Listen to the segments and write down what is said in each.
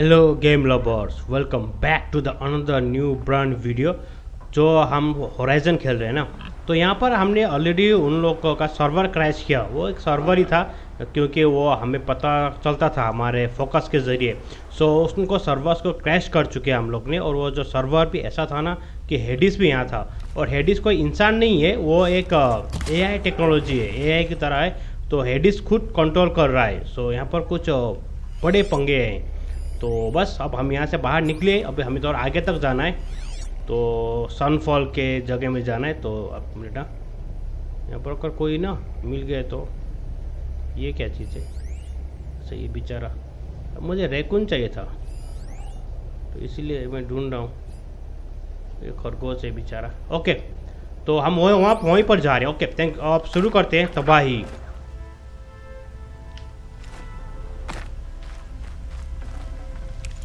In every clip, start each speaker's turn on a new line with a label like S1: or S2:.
S1: Hello game lovers, welcome back to the another new brand video. जो हम horizon खेल रहे हैं ना, तो यहाँ पर हमने ऑलरेडी उन लोगों का सर्वर क्रैश किया। वो एक सर्वर ही था क्योंकि वो हमें पता चलता था हमारे फोकस के ज़रिए। सो उनको सर्वर्स को क्रैश कर चुके हैं हम लोग ने। और वो जो सर्वर भी ऐसा था ना कि हेडिस भी यहाँ था, और हेडिस कोई इंसान नहीं है, वो एक एआई टेक्नोलॉजी है, एआई की तरह है। तो हेडिस खुद कंट्रोल कर रहा है। सो यहाँ पर कुछ बड़े पंगे हैं। तो बस अब हम यहाँ से बाहर निकले, अभी हमें तो और आगे तक जाना है। तो सनफॉल के जगह में जाना है। तो अब बेटा यहाँ पर अगर कोई ना मिल गए तो ये क्या चीज़ है? अच्छा, ये बेचारा, अब मुझे रैकून चाहिए था तो इसीलिए मैं ढूंढ रहा हूँ। ये खरगोश है बेचारा। ओके, तो हम वहीं पर जा रहे हैं। Okay, thank. आप शुरू करते हैं तबाही।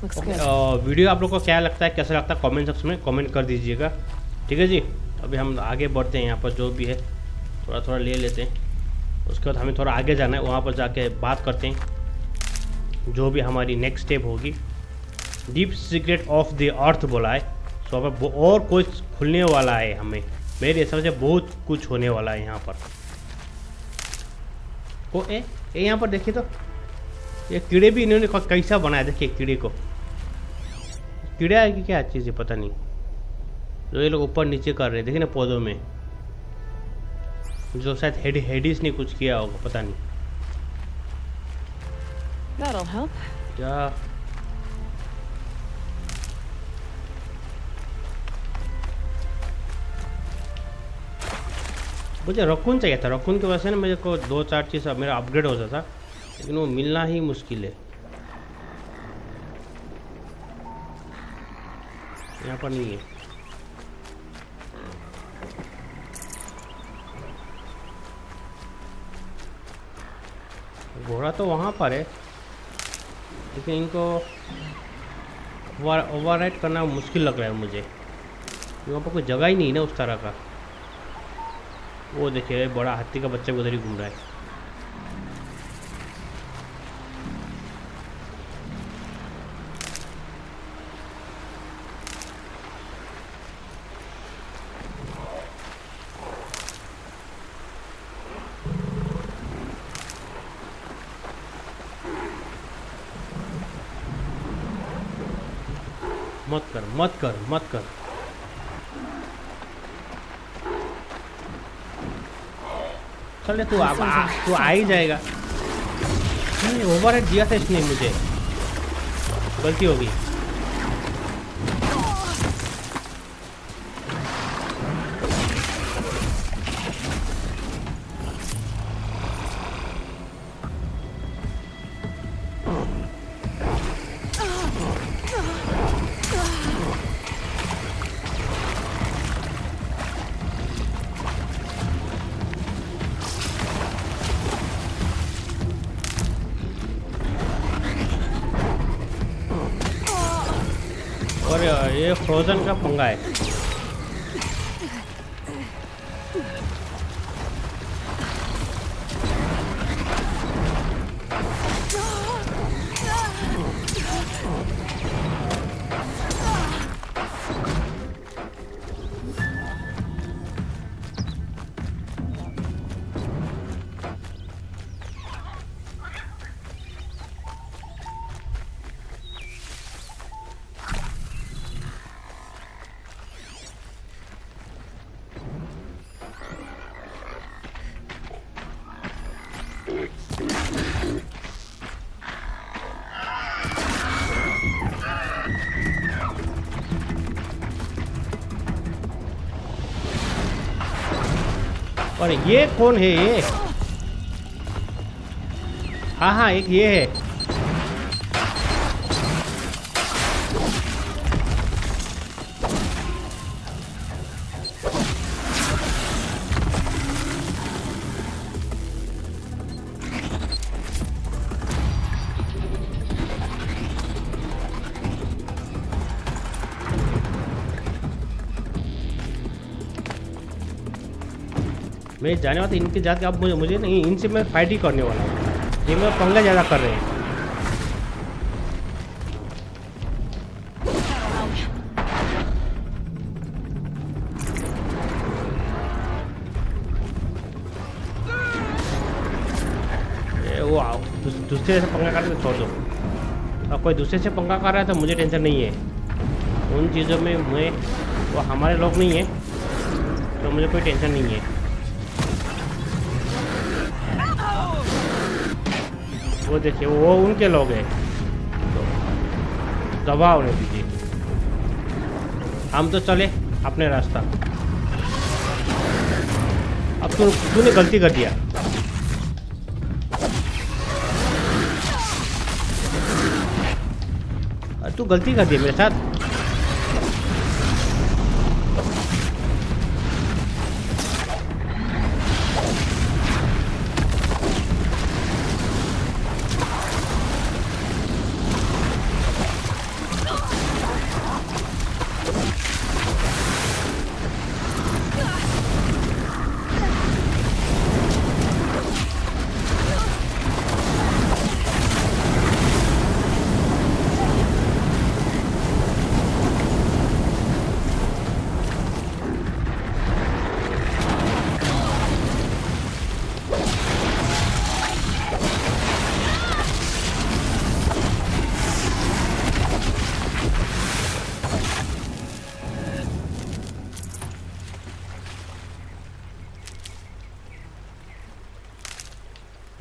S1: वीडियो आप लोग को क्या लगता है, कैसा लगता है, कमेंट सेक्शन में कमेंट कर दीजिएगा। ठीक है जी। अभी हम आगे बढ़ते हैं। यहाँ पर जो भी है थोड़ा थोड़ा ले लेते हैं। उसके बाद हमें थोड़ा आगे जाना है, वहाँ पर जाके बात करते हैं जो भी हमारी नेक्स्ट स्टेप होगी। Deep secret of the earth बोला है। सो अब और कुछ खुलने वाला है हमें, मेरे हिसाब से बहुत कुछ होने वाला है यहाँ पर। ओ यहाँ पर देखिए तो ये कीड़े भी इन्होंने कैसा बनाया, देखिए कीड़े को। कीड़ा है कि क्या चीज़ है पता नहीं, जो ये लोग ऊपर नीचे कर रहे हैं। देखिए ना पौधों में, जो शायद हेडिस ने कुछ किया होगा, पता नहीं क्या। मुझे रकून चाहिए था। रकून की वजह से ना मेरे को 2-4 चीज़ मेरा अपग्रेड हो जाता, लेकिन वो मिलना ही मुश्किल है। यहाँ पर नहीं है। घोड़ा तो वहाँ पर है, लेकिन इनको ओवरराइड करना मुश्किल लग रहा है मुझे। वहाँ पर कोई जगह ही नहीं है ना उस तरह का। वो देखिए बड़ा हाथी का बच्चा उधर ही घूम रहा है। मत कर मत कर मत कर। चल तू आ ही जाएगा। ओवरराइड दिया था इसने, मुझे गलती होगी। और ये फ्रोजन का पंगा है। और ये कौन है ये? हाँ, एक ये है। मैं जाने वाला था इनके जात के। अब मुझे नहीं, इनसे मैं फाइट ही करने वाला हूँ। ये मेरा पंगा ज़्यादा कर रहे हैं। दूसरे से पंगा कर तो छोड़ दो। और कोई दूसरे से पंगा कर रहा है तो मुझे टेंशन नहीं है। उन चीज़ों में मैं, वो हमारे लोग नहीं है तो मुझे कोई टेंशन नहीं है। वो देखिए वो उनके लोग हैं, तो दबाव नहीं दीजिए। हम तो चले अपने रास्ता। अब तूने गलती कर दिया। तू गलती कर दी मेरे साथ।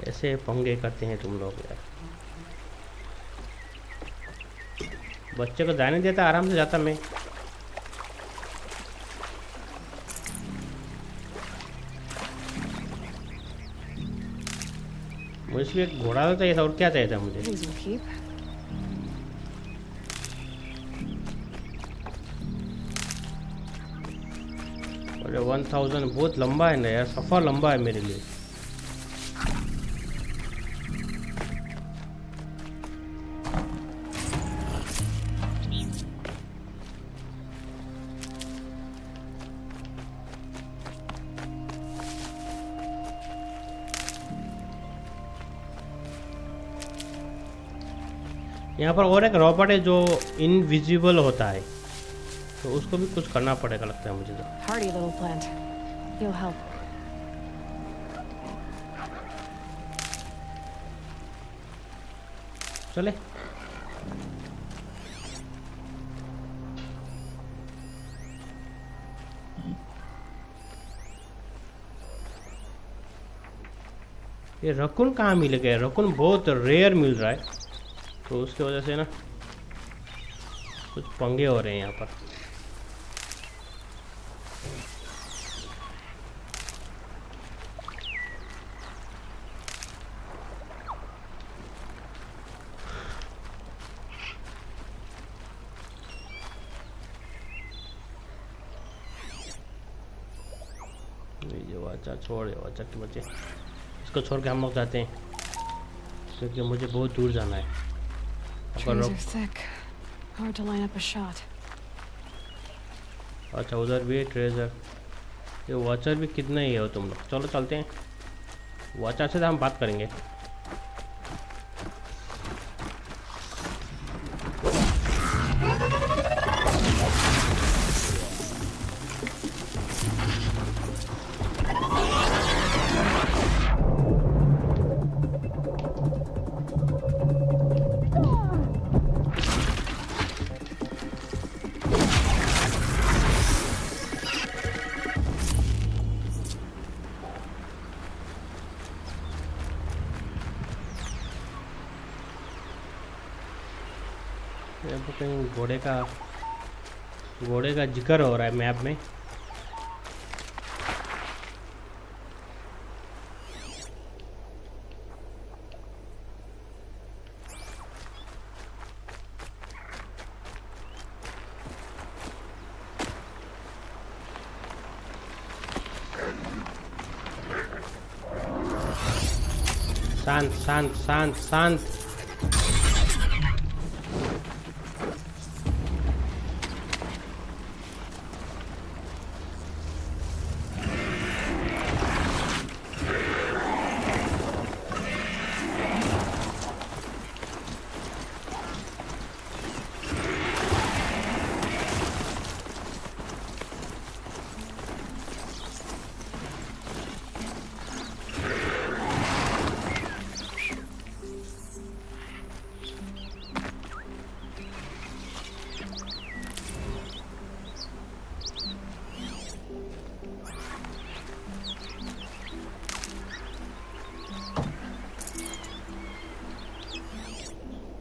S1: ऐसे पंगे करते हैं तुम लोग यार। बच्चे को जाने देता, आराम से जाता मैं। मुझे सिर्फ एक घोड़ा तो चाहिए था, और क्या चाहिए था मुझे। अरे 1000 बहुत लंबा है ना यार, सफ़र लंबा है मेरे लिए। यहाँ पर और एक रॉबोट है जो इनविजिबल होता है, तो उसको भी कुछ करना पड़ेगा लगता है मुझे तो।
S2: Hardy little plant. You'll help.
S1: चले। ये रकुन कहाँ मिल गया? रकुन बहुत रेयर मिल रहा है, तो उसकी वजह से ना कुछ पंगे हो रहे हैं यहाँ पर। ये वाचा छोड़, ये वाचा के बच्चे, इसको छोड़ के हम लोग जाते हैं क्योंकि मुझे बहुत दूर जाना है।
S2: Trees are thick. Hard to line up a shot.
S1: अच्छा उधर भी है ट्रेजर। ये वॉचर भी कितना ही है तुम लोग। चलो चलते हैं, वॉचर से तो हम बात करेंगे। कहीं घोड़े का जिक्र हो रहा है मैप में। शांत शांत शांत शांत।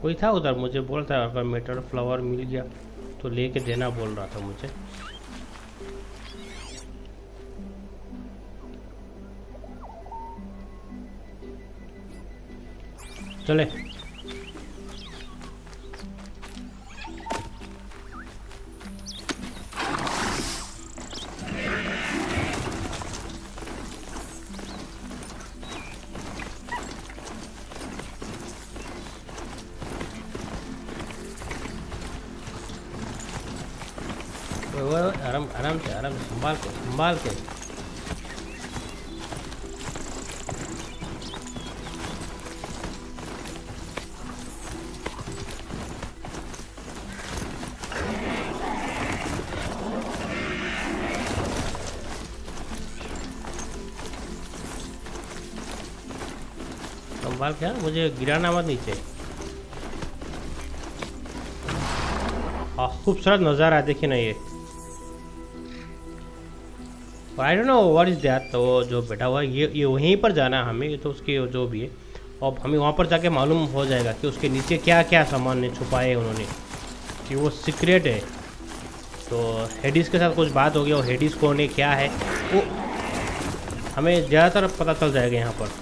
S1: कोई था उधर, मुझे बोल था अगर मेटल फ्लावर मिल गया तो लेके देना बोल रहा था मुझे। चले वो आराम आराम से संभाल के संभाल के। संभाल के, मुझे गिराना मत नीचे। खूबसूरत नज़ारा है, देखिए ना ये। I don't know what is that. तो वो जो बैठा हुआ है ये वहीं पर जाना है हमें, ये तो उसके जो भी है, और हमें वहाँ पर जाके मालूम हो जाएगा कि उसके नीचे क्या क्या सामान ने छुपाए उन्होंने, कि वो सीक्रेट है। तो हेडिस के साथ कुछ बात हो गया, वो हेडिस कौन है क्या है वो हमें ज़्यादातर पता चल जाएगा यहाँ पर।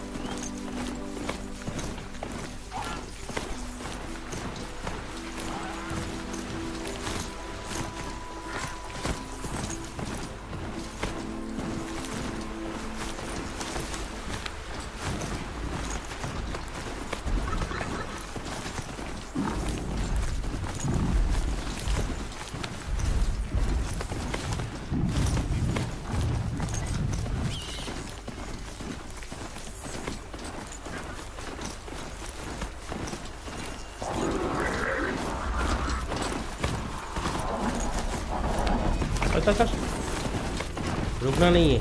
S1: अच्छा रुकना नहीं है।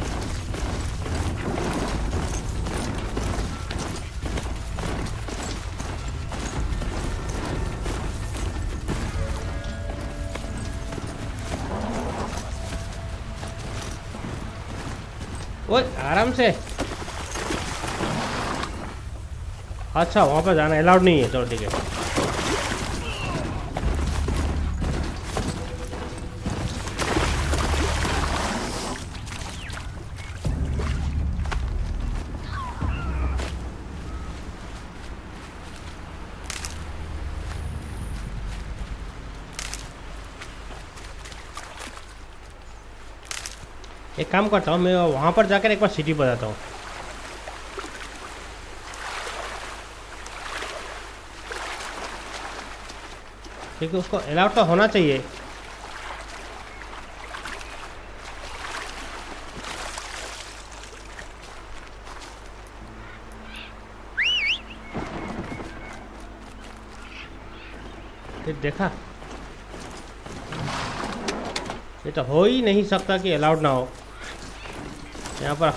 S1: ओए आराम से। अच्छा वहाँ पर जाना अलाउड नहीं है, चलो ठीक है। एक काम करता हूँ, मैं वहाँ पर जाकर एक बार सिटी बताता हूँ। क्योंकि उसको अलाउड तो होना चाहिए। देखा, ये तो हो ही नहीं सकता कि अलाउड ना हो यहाँ पर।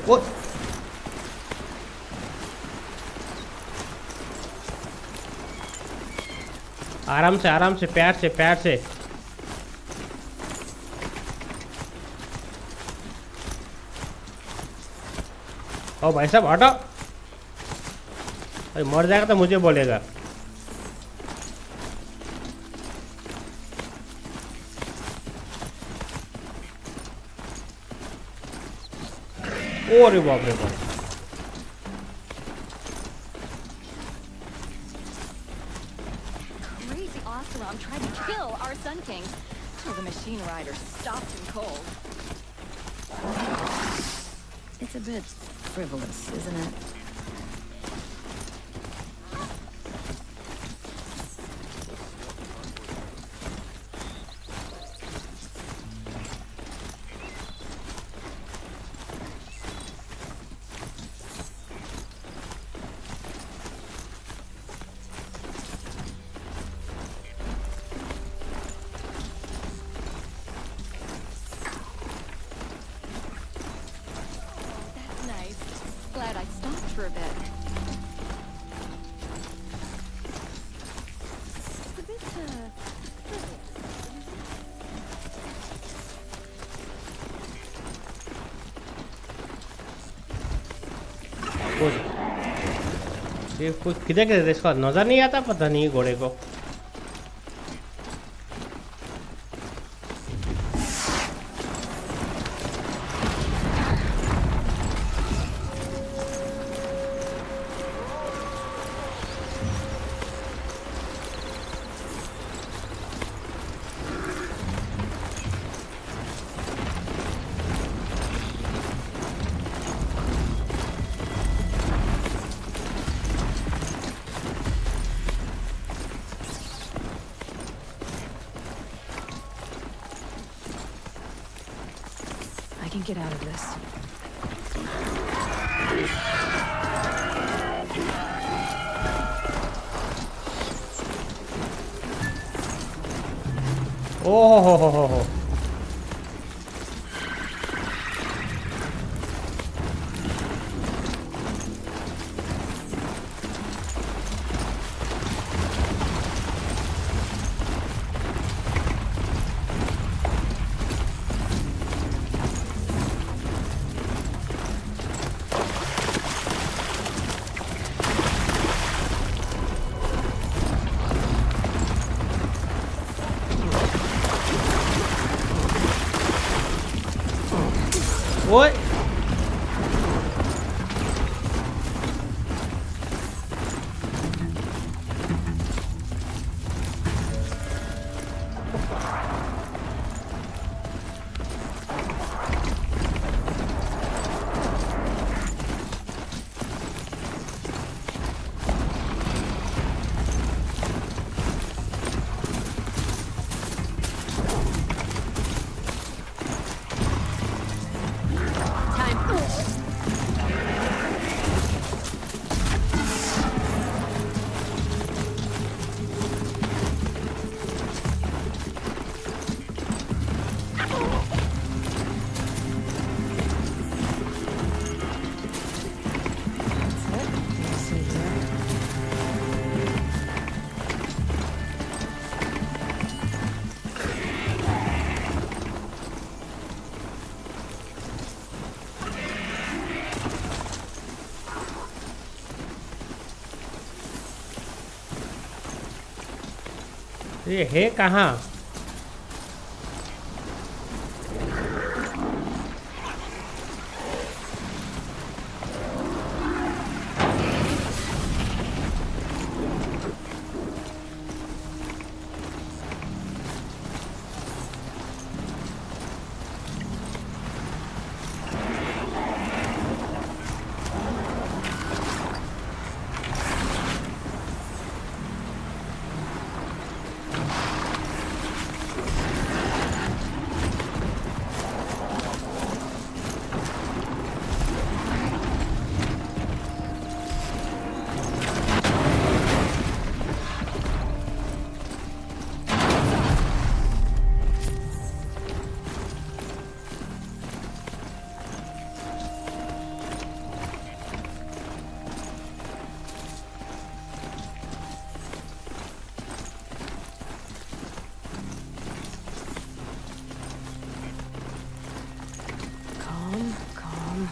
S1: वो आराम से प्यार से। ओ भाई साहब हटो, मर जाएगा तो मुझे बोलेगा। अरे बाप रे बाप।
S2: Crazy Ocelot tried to kill our Sun King. So the machine rider stopped him cold. It's a bit frivolous, isn't it? Glad I stopped for a bit. It's a bit,
S1: ये कोई किधर किधर इसका नजर नहीं आता, पता नहीं घोड़े को।
S2: I can get out of this.
S1: ओहो। ओए ये है कहाँ?
S2: Calm.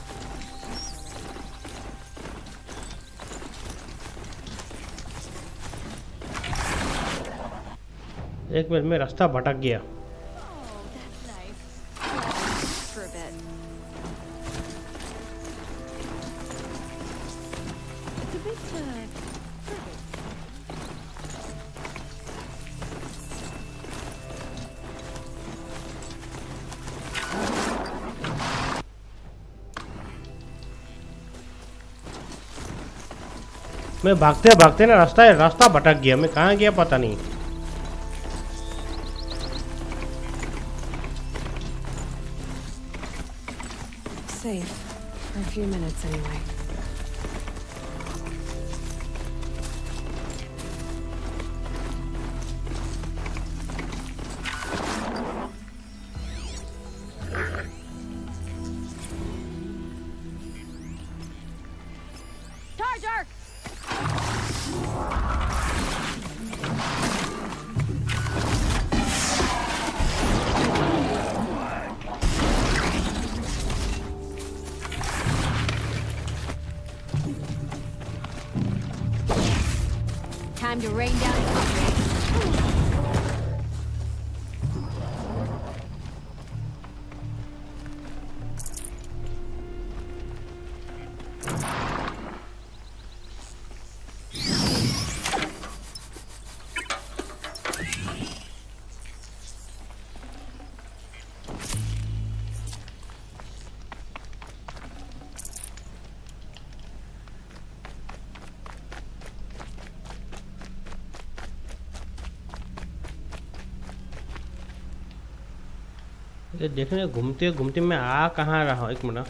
S1: एक मिनट में रास्ता भटक गया।
S2: Oh, that's nice. For a bit. It's a bit, perfect.
S1: मैं भागते भागते ना रास्ता भटक गया। मैं कहाँ गया पता नहीं।
S2: Safe. For a few minutes, anyway. Charger! Time to rain down concrete.
S1: ये देखने घूमते घूमते मैं आ कहाँ रहा हूँ। एक मिनट,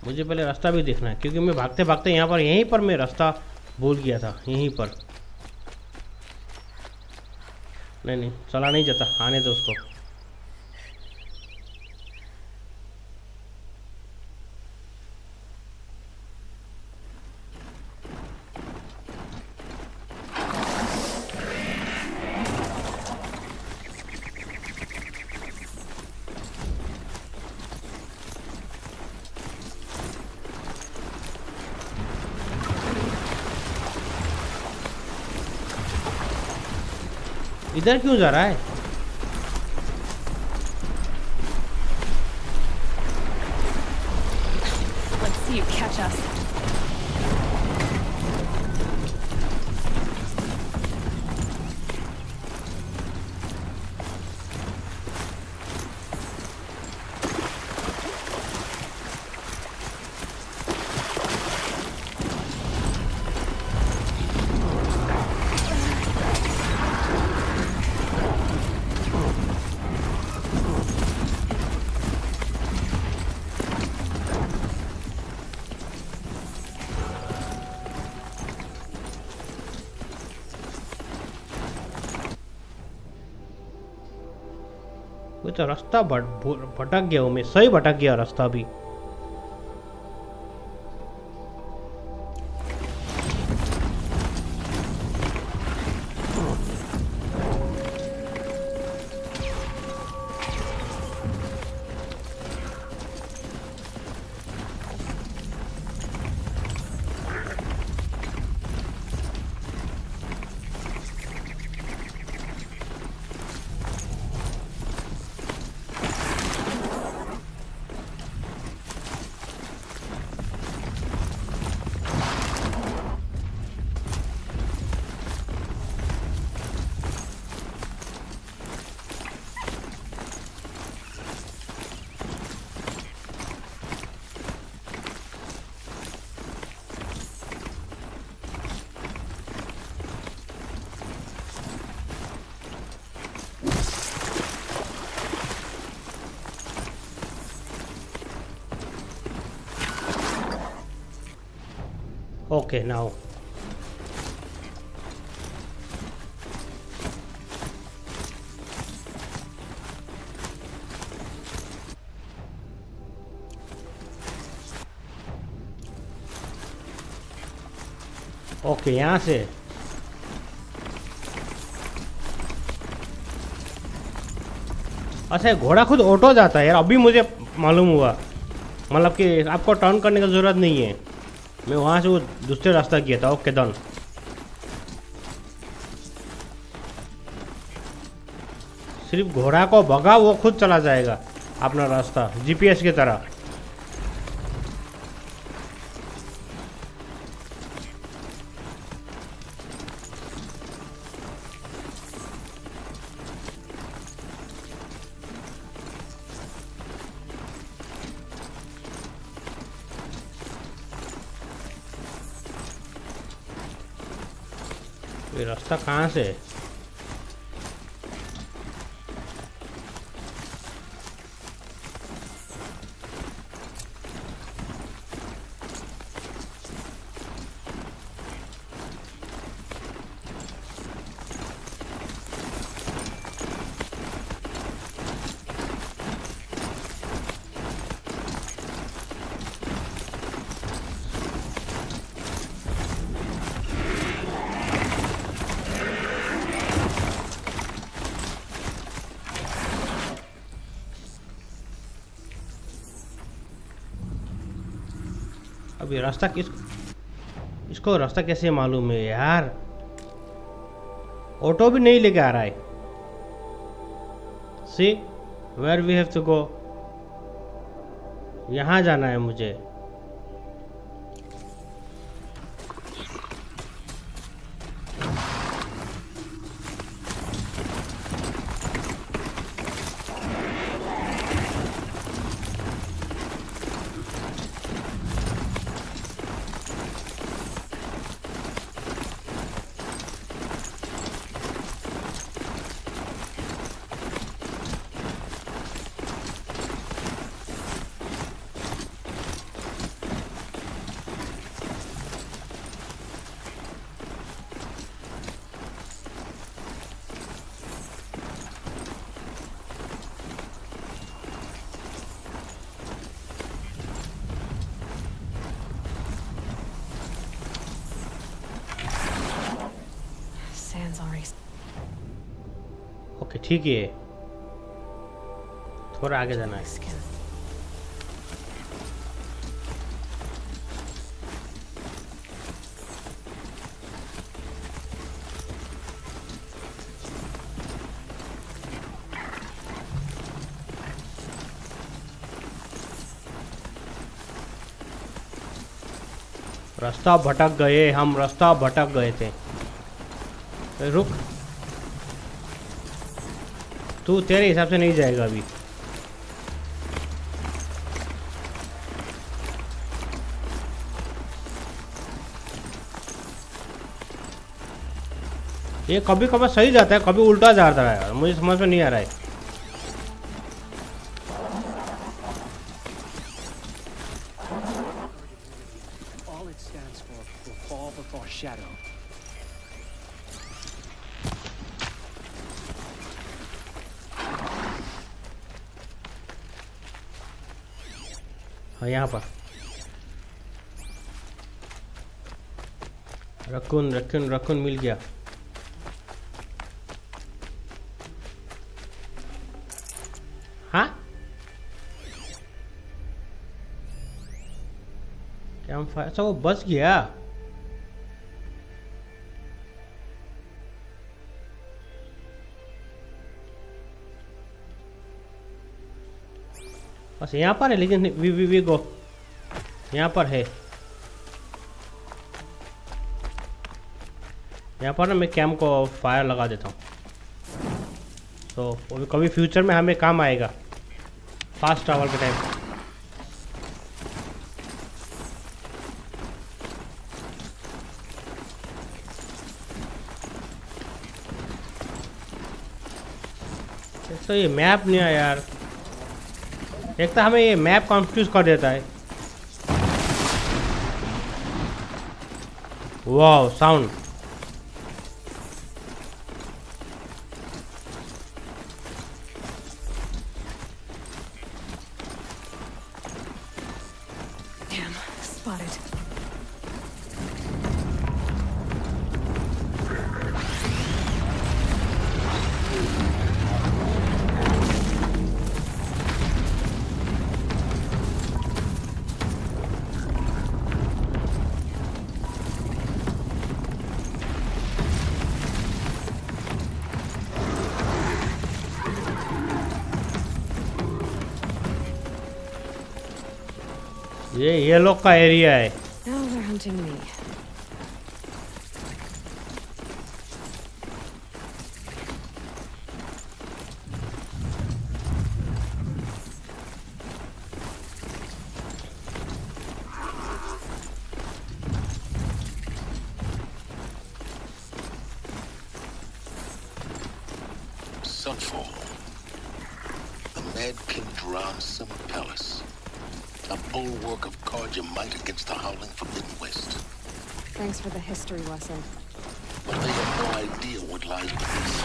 S1: मुझे पहले रास्ता भी देखना है क्योंकि मैं भागते भागते यहाँ पर यहीं पर मैं रास्ता भूल गया था। यहीं पर नहीं नहीं, चला नहीं जाता, आने दो उसको। इधर क्यों जा रहा है?
S2: Let's see you catch us.
S1: वो तो रास्ता भटक गया हूँ मैं, सही भटक गया रास्ता भी। Okay, now. ओके, यहाँ से अच्छा घोड़ा खुद ऑटो जाता है यार, अभी मुझे मालूम हुआ। मतलब कि आपको टर्न करने की ज़रूरत नहीं है। मैं वहाँ से वो दूसरे रास्ता किया था। Okay done. सिर्फ घोड़ा को भगा, वो खुद चला जाएगा अपना रास्ता, जीपीएस की तरह। ये रास्ता कहाँ से है? अब ये रास्ता इसको रास्ता कैसे मालूम है यार? ऑटो भी नहीं लेके आ रहा है। See where we have to go, यहाँ जाना है मुझे। ओके ठीक है, थोड़ा आगे जाना है। रास्ता भटक गए हम, रास्ता भटक गए थे। रुक, तू तेरे हिसाब से नहीं जाएगा अभी। ये कभी कभी सही जाता है, कभी उल्टा जा रहा है, मुझे समझ में नहीं आ रहा है। हाँ यहाँ पर रखून रखून रखून मिल गया। हाँ कैंप फायर, अच्छा वो बच गया। बस यहाँ पर है, लेकिन वी गो यहाँ पर है। यहाँ पर ना मैं कैंप को फायर लगा देता हूँ, तो कभी फ्यूचर में हमें काम आएगा फास्ट ट्रैवल के टाइम। तो ये मैप नहीं है यार, एक तो हमें ये मैप कंफ्यूज कर देता है। वाह साउंड, ये लोग का एरिया है।
S2: Now they're hunting me.
S3: Sunfall. The Mad King Duran's summer palace. A bulwark of cards your might against the howling Forbidden West.
S2: Thanks for the history lesson.
S3: But they have no idea what lies beneath.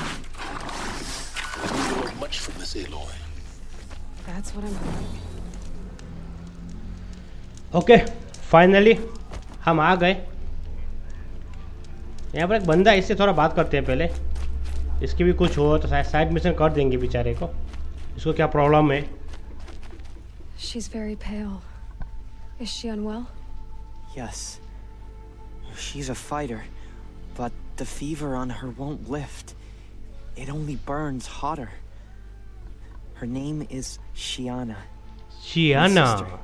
S3: We learn much from this Aloy.
S2: That's what I'm hoping.
S1: Okay finally हम आ गए। यहाँ पर एक बंदा है, इससे थोड़ा बात करते हैं पहले। इसकी भी कुछ हो तो साइड मिशन कर देंगे बेचारे को। इसको क्या प्रॉब्लम है?
S2: She's very pale. Is she unwell?
S4: Yes. She's a fighter, but The fever on her won't lift. It only burns hotter. Her name is Shiana.
S1: Shiana.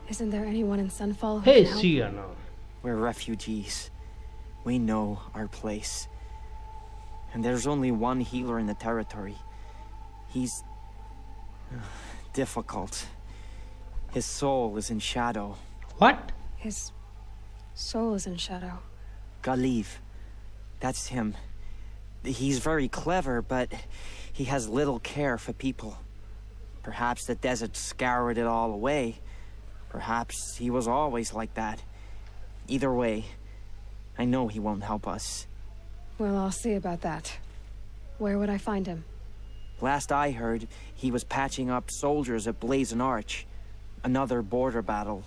S5: Isn't there anyone in Sunfall who
S1: Hey,
S5: can help?
S1: Shiana.
S4: We're refugees. We know our place. And there's only one healer in the territory. He's difficult. His soul is in shadow.
S1: What?
S5: His soul is in shadow.
S4: Galiv. That's him. He's very clever, but he has little care for people. Perhaps the desert scoured it all away. Perhaps he was always like that. Either way, I know he won't help us.
S5: Well, I'll see about that. Where would I find him?
S4: Last I heard, he was patching up soldiers at Blazon Arch. Another border battle.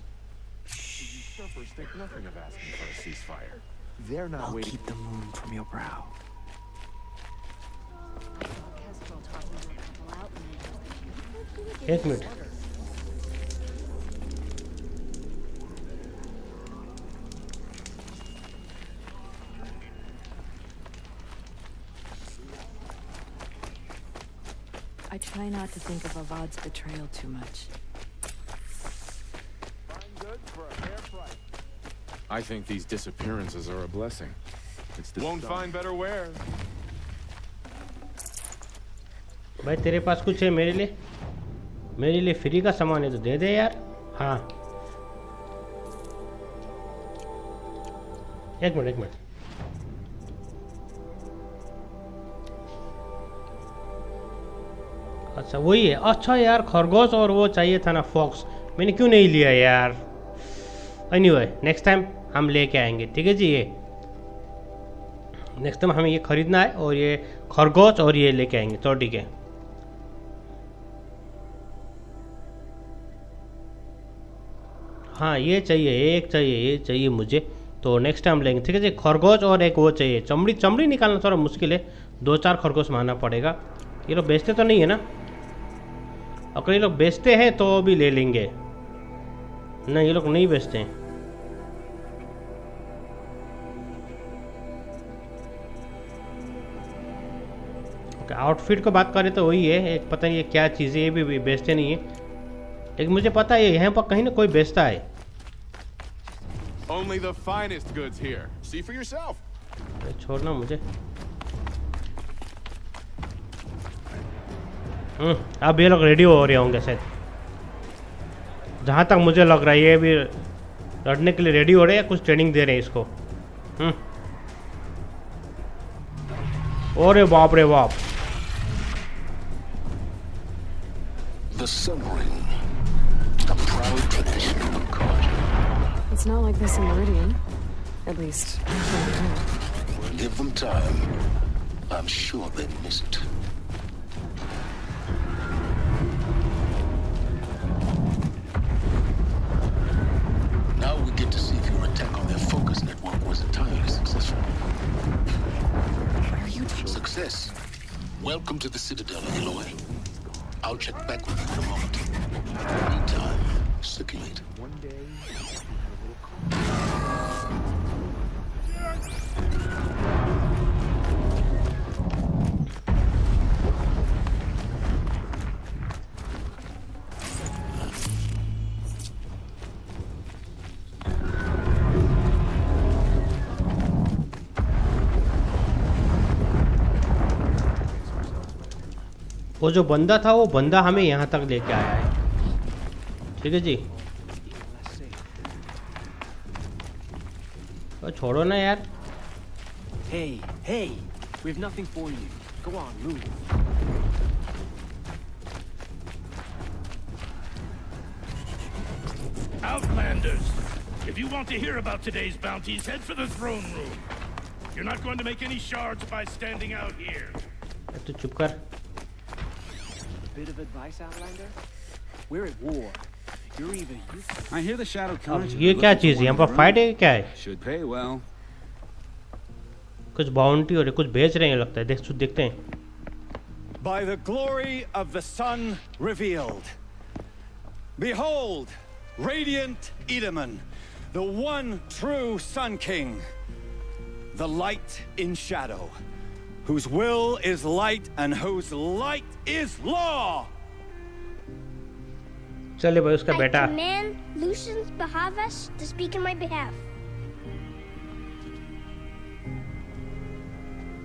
S6: Surfers think nothing of asking for a ceasefire. They're not
S4: I'll
S6: waiting.
S4: keep the moon from your brow.
S1: एक minute.
S2: I try not to think of Avad's betrayal too much.
S6: I think these disappearances are a blessing. Won't find better wear.
S1: भाई तेरे पास कुछ है मेरे लिए free का सामान है तो दे दे यार. हाँ, एक मिनट. अच्छा वही है. अच्छा यार, खरगोश और वो चाहिए था ना, फॉक्स. मैंने क्यों नहीं लिया यार. एनीवे, नेक्स्ट टाइम हम लेके आएंगे. ठीक है जी. ये नेक्स्ट टाइम हमें ये खरीदना है और ये खरगोश और ये लेके आएंगे. तो ठीक है. हाँ, ये चाहिए मुझे. तो नेक्स्ट टाइम लेंगे. ठीक है जी. खरगोश और एक वो चाहिए. चमड़ी निकालना थोड़ा मुश्किल है. 2-4 खरगोश मारना पड़ेगा. ये लोग बेचते तो नहीं है ना. अगर ये लोग बेचते हैं तो भी ले लेंगे. नहीं, ये लोग नहीं बेचते हैं. ओके, आउटफिट को बात करें तो वही है. एक पता नहीं ये क्या चीज़ है, ये भी बेचते नहीं है. लेकिन मुझे पता है यहाँ पर कहीं ना कोई बेचता है.
S6: Only the finest goods here. See for yourself.
S1: छोड़ना मुझे. अब ये लोग रेडी हो रहे होंगे शायद. जहाँ तक मुझे लग रहा है ये भी लड़ने के लिए रेडी हो रहे हैं. कुछ ट्रेनिंग दे रहे हैं इसको. अरे बाप रे बाप.
S3: The Sun Ring, a proud tradition of Karja.
S5: It's not like this in Meridian. At least, not now.
S3: Give them time. I'm sure they'd miss it. Now we get to see if your attack on their focus network was entirely successful. Success. Welcome to the Citadel, Eloy. I'll check back with you in a moment. Meantime, circulate.
S6: One day.
S1: वो जो बंदा था वो बंदा हमें यहाँ तक लेके आया है. ठीक है जी. तो छोड़ो ना यार.
S4: Hey, we have nothing for you. Go on, move.
S7: Outlanders! If you want to hear about today's bounties, head for the throne room. You're not going to make any shards by standing out here.
S1: तो चुप कर.
S4: Bit of advice, Outlander? We're at war. You're either useless.
S8: I hear the Shadow
S1: अब
S8: Conjurer.
S1: ये क्या चीज़ है? यहाँ पर fight है क्या है?
S8: Should pay well.
S1: कुछ बाउंटी हो रही, कुछ बेच रहे हैं लगता है. देखते हैं.
S9: By the glory of the sun revealed. Behold, radiant Edaman, the one true Sun King. the light in shadow, whose will is light and whose light is law.
S1: चलिए भाई उसका
S8: I
S1: बेटा
S8: command Lucius Bahavas to speak in my behalf.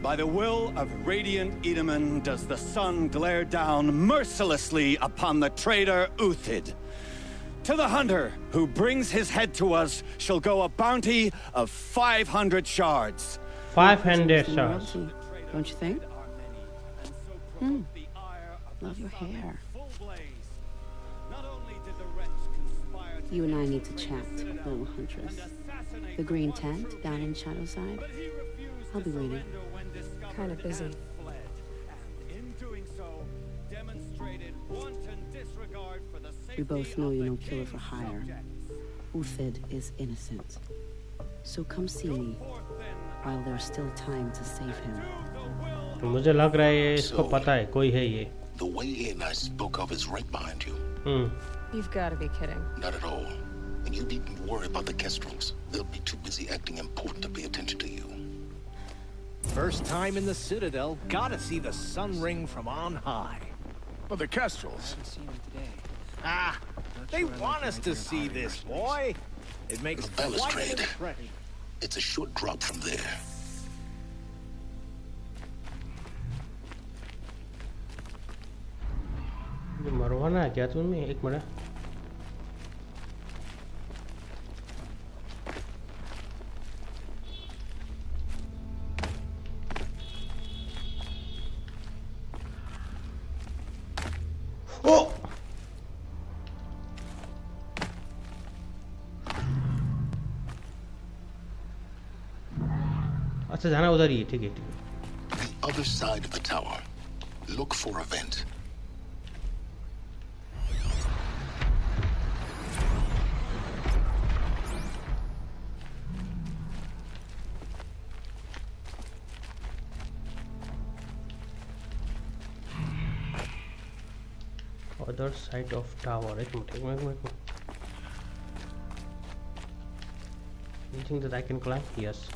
S9: By the will of radiant Edaman does the sun glare down mercilessly upon the traitor Uthid. To the hunter who brings his head to us shall go a bounty of 500 shards.
S1: 500 shots.
S10: Don't you think? Love your hair. You and I need to chat, little huntress. The green tent down in Shadowside. I'll be waiting.
S5: Kind of busy.
S10: We both know you're no killer for hire. Uthid is innocent. So come see me while there's still time to save him.
S1: मुझे लग रहा है इसको पता है कोई है ये.
S3: The way in I spoke of is right behind you.
S5: You've got to be kidding.
S3: Not at all. And you needn't worry about the Kestrels. They'll be too busy acting important to pay attention to you.
S11: First time in the Citadel, gotta see the sun ring from on high.
S6: But the Kestrels.
S11: Ah, they want us to see this, boy. It makes
S3: The
S11: quite
S3: balustrade.
S11: an impression.
S3: It's a short drop from there.
S1: ये मरवाना है क्या तुम्हें? एक minute. ओ अच्छा जाना उधर ही है. ठीक है ठीक है.
S3: The other side of the tower. Look for a vent.
S1: Other side of tower. एक minute. Anything that I can climb? Yes.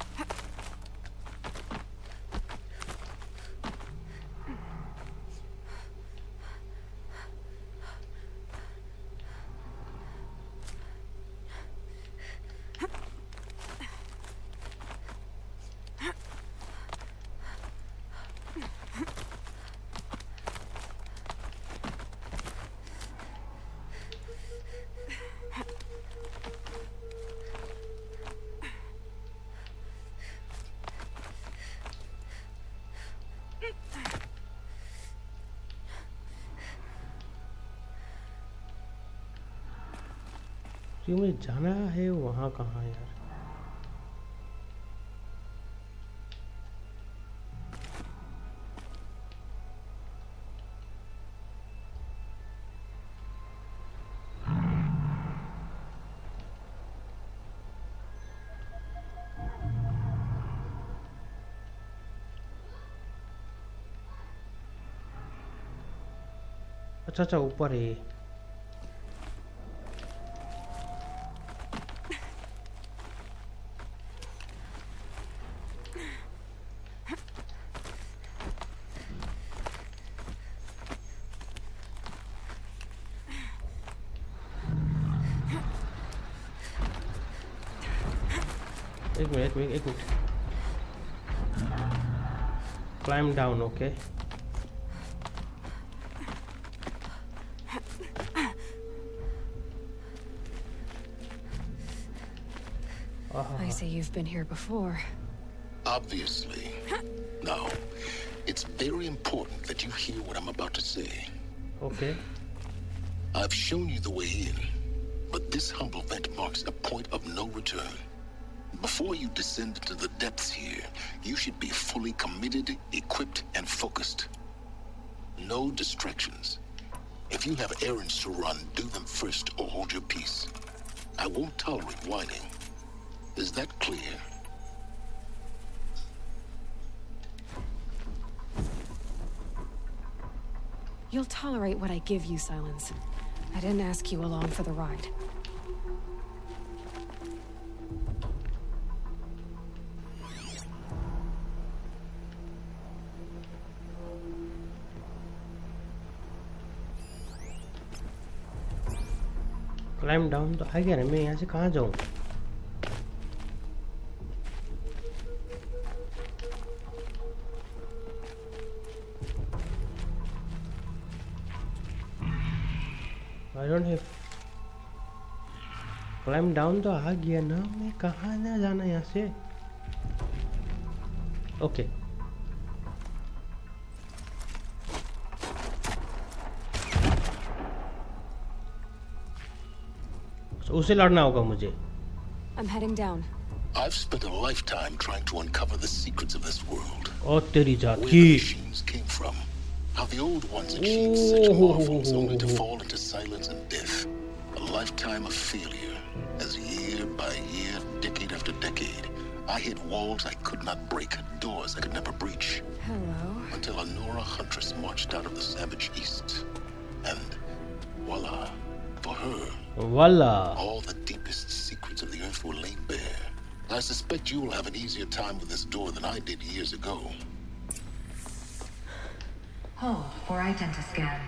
S1: क्यों मुझे जाना है वहाँ कहाँ यार? अच्छा अच्छा ऊपर है. एक minute. Climb down, okay.
S5: I see you've been here before.
S3: Obviously. Now, it's very important that you hear what I'm about to say.
S1: Okay.
S3: I've shown you the way in, but this humble vent marks a point of no return. Before you descend into the depths here, you should be fully committed, equipped, and focused. No distractions. If you have errands to run, do them first or hold your peace. I won't tolerate whining. Is that clear?
S5: You'll tolerate what I give you, Silence. I didn't ask you along for the ride.
S1: Climb down तो आ गया ना, मैं यहाँ से कहाँ जाऊँ? I don't have climb down तो आ गया ना, मैं कहाँ ना जाना यहाँ से? ओके उसे लड़ना होगा मुझे.
S5: I'm heading down.
S3: I've spent a lifetime trying to uncover the secrets of this world.
S1: ओ तेरी जात
S3: Where
S1: की.
S3: the machines came from. How the old ones achieved such marvels only to fall into silence and death. A lifetime of failure. As year by year, decade after decade, I hit walls I could not break, doors I could never breach.
S5: Hello.
S3: Until a Nora huntress marched out of the savage east. And voila, for her,
S1: Voila.
S3: all the deepest secrets of the earth were laid bare. I suspect you will have an easier time with this door than I did years ago.
S12: Hold for identiscan.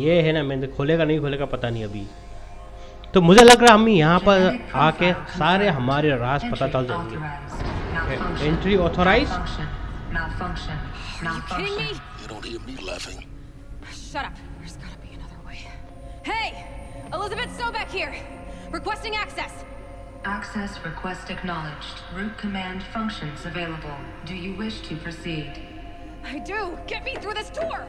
S1: ये है ना, मैंने खोलेगा नहीं खोलेगा पता नहीं अभी. तो मुझे लग रहा है हम यहाँ पर आके सारे हमारे राज पता चल जाएंगे. Entry authorize.
S12: Malfunction.
S2: Kidding me?
S3: You don't hear me laughing.
S2: Shut up. There's gotta be another way. Hey! Elizabeth Sobek here! Requesting access!
S12: Access request acknowledged. Root command functions available. Do you wish to proceed?
S2: I do! Get me through this door!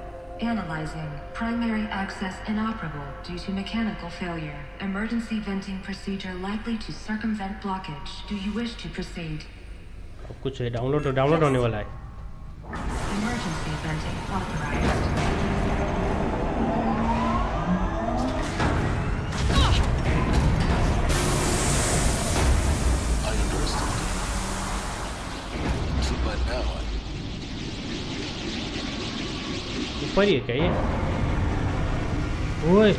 S12: Analyzing. Primary access inoperable due to mechanical failure. Emergency venting procedure likely to circumvent blockage. Do you wish to proceed?
S1: अब कुछ है, download होने वाला है.
S12: Emergency venting authorized.
S3: I understand. So by now,
S1: ऊपर ही है क्या ये? ओए.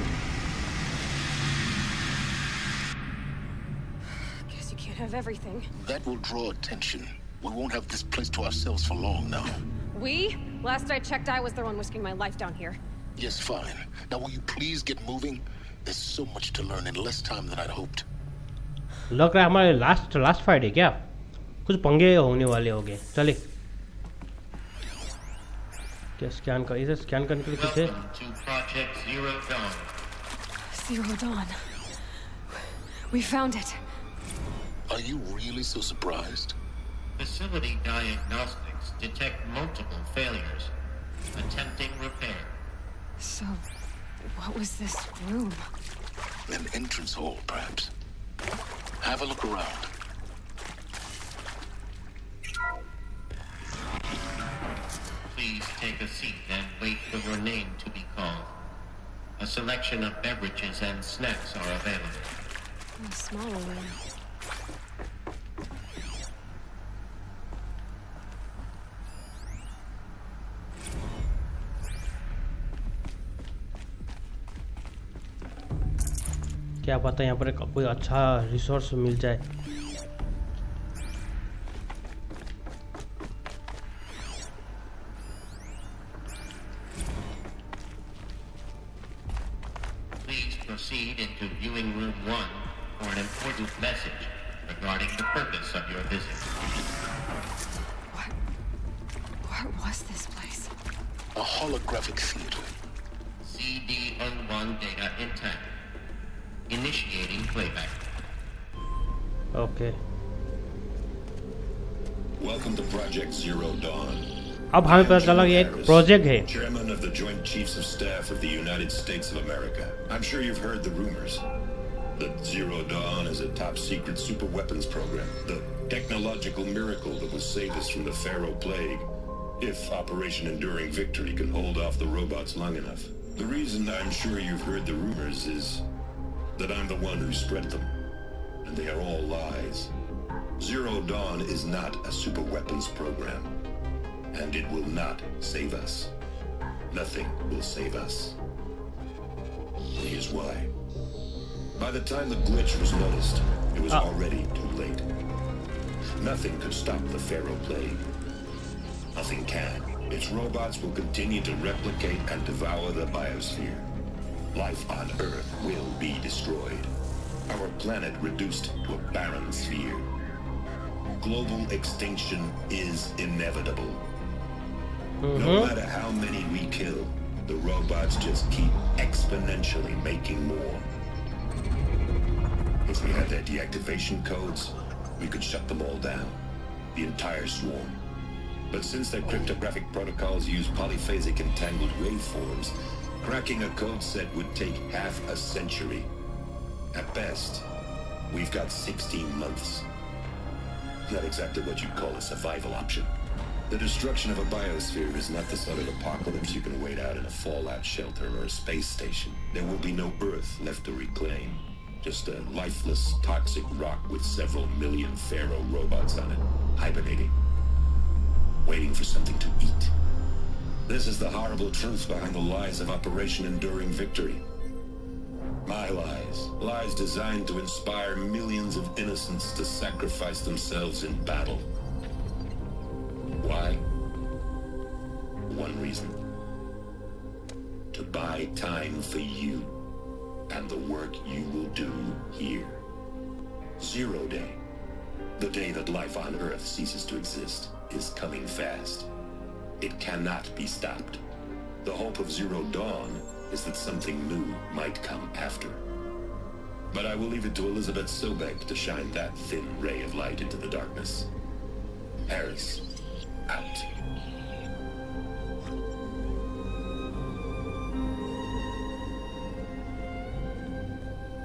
S5: Guess you can't have everything.
S3: that will draw attention. We won't have this place to ourselves for long now.
S5: We? Last I checked, I was the one risking my life down here.
S3: Yes, fine. Now will you please get moving? There's so much to learn in less time than I'd hoped.
S1: लग रहा है हमारे last fight है क्या? कुछ पंगे होने वाले होंगे. चले. क्या स्कैन कर, इसे स्कैन करने के लिए कुछ है?
S13: Welcome to Project Zero Dawn.
S5: Zero Dawn. We found it.
S3: Are you really so surprised?
S13: Facility diagnostics detect multiple failures. Attempting repair.
S5: So, what was this room?
S3: An entrance hall, perhaps. Have a look around.
S13: Please take a seat and wait for your name to be called. A selection of beverages and snacks are available.
S5: A smaller room.
S1: क्या पता यहाँ पर कोई अच्छा resource मिल जाए.
S13: Please proceed into viewing room 1 for an important message regarding the purpose of your visit.
S5: What was this place?
S3: A holographic theater.
S13: CD01 data intact. Initiating playback.
S1: Okay.
S14: Welcome to Project Zero Dawn.
S1: अब हमें पता चला कि एक project है.
S14: Chairman of the Joint Chiefs of Staff of the United States of America. I'm sure you've heard the rumors. That Zero Dawn is a top secret super weapons program. The technological miracle that will save us from the Pharaoh Plague. If Operation Enduring Victory can hold off the robots long enough. The reason I'm sure you've heard the rumors is that I'm the one who spread them. And they are all lies. Zero Dawn is not a super weapons program. And it will not save us. Nothing will save us. Here's why. By the time the glitch was noticed, it was already too late. Nothing could stop the Pharaoh Plague. Nothing can. Its robots will continue to replicate and devour the biosphere. life on Earth will be destroyed. Our planet reduced to a barren sphere. Global extinction is inevitable. No matter how many we kill, the robots just keep exponentially making more. If we had their deactivation codes, we could shut them all down. The entire swarm. But since their cryptographic protocols use polyphasic entangled waveforms, cracking a code set would take half a century. At best, we've got 16 months. Not exactly what you'd call a survival option. The destruction of a biosphere is not the sort of apocalypse you can wait out in a fallout shelter or a space station. There will be no Earth left to reclaim. Just a lifeless, toxic rock with several million Pharaoh robots on it, hibernating, waiting for something to eat. This is the horrible truth behind the lies of Operation Enduring Victory. My lies. Lies designed to inspire millions of innocents to sacrifice themselves in battle. Why? One reason. To buy time for you and the work you will do here. 0 Day, the day that life on Earth ceases to exist, is coming fast. It cannot be stopped. The hope of Zero Dawn is that something new might come after. But I will leave it to Elizabeth Sobek to shine that thin ray of light into the darkness. Paris, out.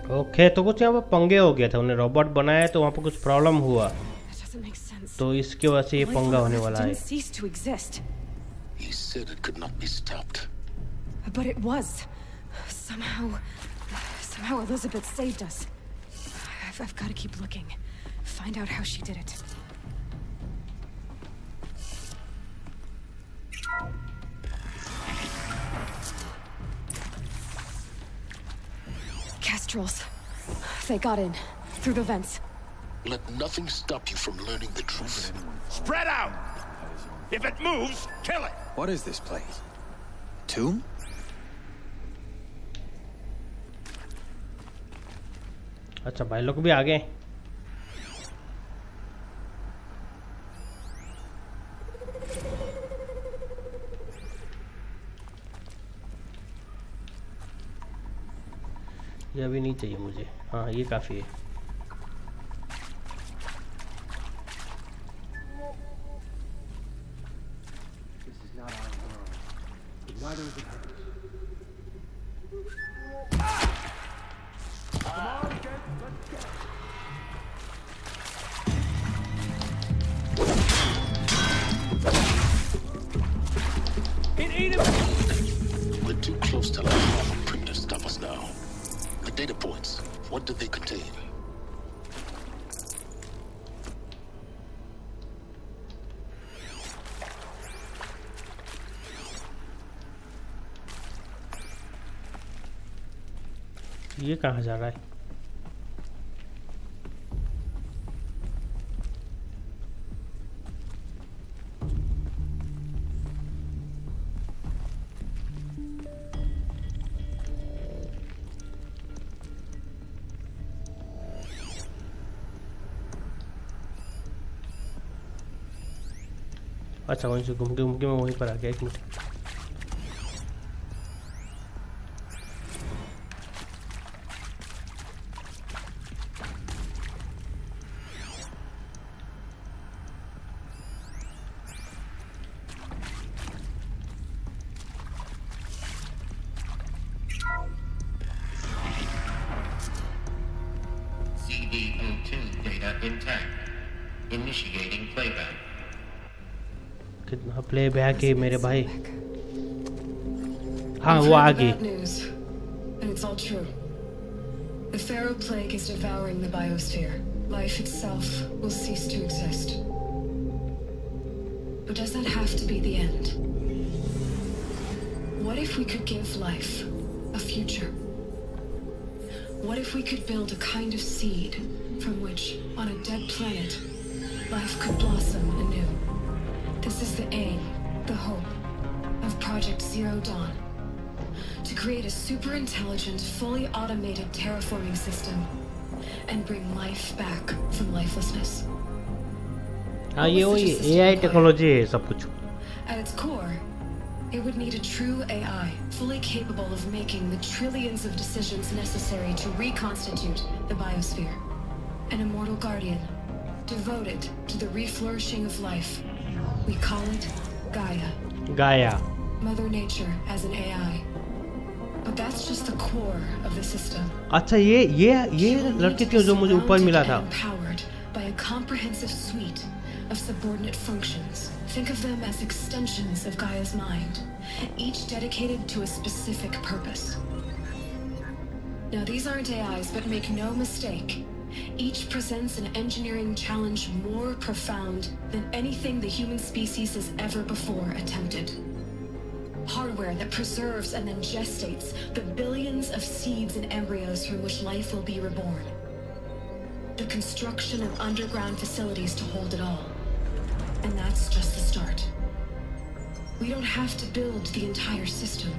S1: Okay तो कुछ यहाँ पर पंगे हो गया था, उन्हें robot बनाया तो वहाँ पर कुछ प्रॉब्लम हुआ, तो इसके वजह से ये पंगा होने वाला है.
S3: He said it could not be stopped.
S5: But it was. Somehow Elizabeth saved us. I've got to keep looking. Find out how she did it. Kestrels. They got in. Through the vents.
S3: Let nothing stop you from learning the truth.
S7: Spread out! If it moves, kill it!
S15: What is this place? Tomb?
S1: अच्छा भाई लोग भी आ गए. ये अभी नहीं चाहिए मुझे. हाँ ये काफी है.
S3: We're too close to letting our primitives stop us now. The data points, what did they contain?
S1: ये कहाँ जा रहा है? अच्छा वहीं से घूम के मैं वहीं पर आ गया. एक minute.
S13: CD02 data intact. Initiating playback.
S1: कितना प्लेबैक है मेरे भाई. हाँ वो आ गई.
S5: And it's all true. The Pharaoh plague is devouring the biosphere. Life itself will cease to exist. But does that have to be the end? What if we could give life a future? What if we could build a kind of seed from which, on a dead planet, life could blossom anew? This is the aim, the hope, of Project Zero Dawn. To create a super intelligent, fully automated terraforming system and bring life back from lifelessness.
S1: हाँ ये वही AI technology है सब कुछ.
S5: At its core, it would need a true AI, fully capable of making the trillions of decisions necessary to reconstitute the biosphere. An immortal guardian, devoted to the reflourishing of life. We call it Gaia.
S1: Gaia.
S5: Mother Nature as an AI. But that's just the core of the system.
S1: अच्छा ये लड़के के जो मुझे ऊपर मिला था.
S5: Empowered by a comprehensive suite of subordinate functions. Think of them as extensions of Gaia's mind, each dedicated to a specific purpose. Now these aren't AIs, but make no mistake, each presents an engineering challenge more profound than anything the human species has ever before attempted. Hardware that preserves and then gestates the billions of seeds and embryos from which life will be reborn. The construction of underground facilities to hold it all. And that's just the start. We don't have to build the entire system.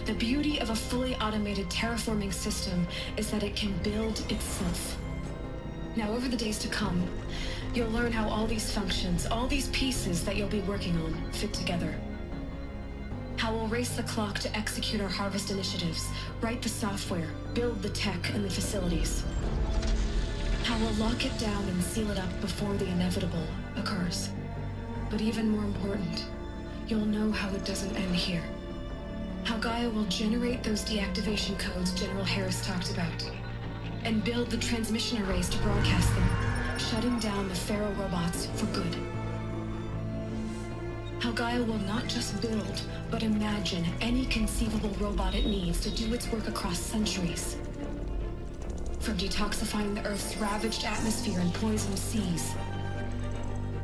S5: The beauty of a fully automated terraforming system is that it can build itself. Now, over the days to come, you'll learn how all these functions, all these pieces that you'll be working on, fit together. How we'll race the clock to execute our harvest initiatives, write the software, build the tech and the facilities. How we'll lock it down and seal it up before the inevitable occurs. But even more important, you'll know how it doesn't end here. How Gaia will generate those deactivation codes General Harris talked about, and build the transmission arrays to broadcast them, shutting down the Pharaoh robots for good. How Gaia will not just build, but imagine any conceivable robot it needs to do its work across centuries. From detoxifying the Earth's ravaged atmosphere and poisoned seas,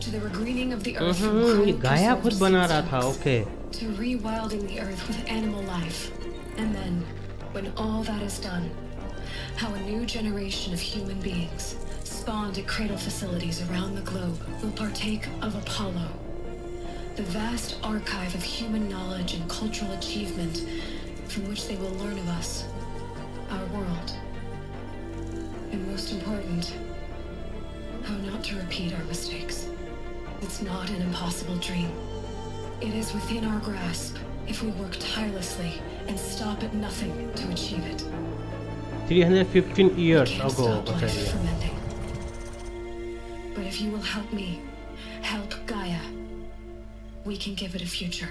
S5: to the regreening of the Earth from chronic
S1: Gaia खुद बना रहा था, okay.
S5: to rewilding the Earth with animal life. And then, when all that is done, how a new generation of human beings, spawned at cradle facilities around the globe, will partake of Apollo, the vast archive of human knowledge and cultural achievement from which they will learn of us, our world. And most important, how not to repeat our mistakes. It's not an impossible dream. It is within our grasp if we work tirelessly and stop at nothing to achieve it.
S1: 315 years ago.
S5: From ending. But if you will help me, help Gaia, we can give it a future.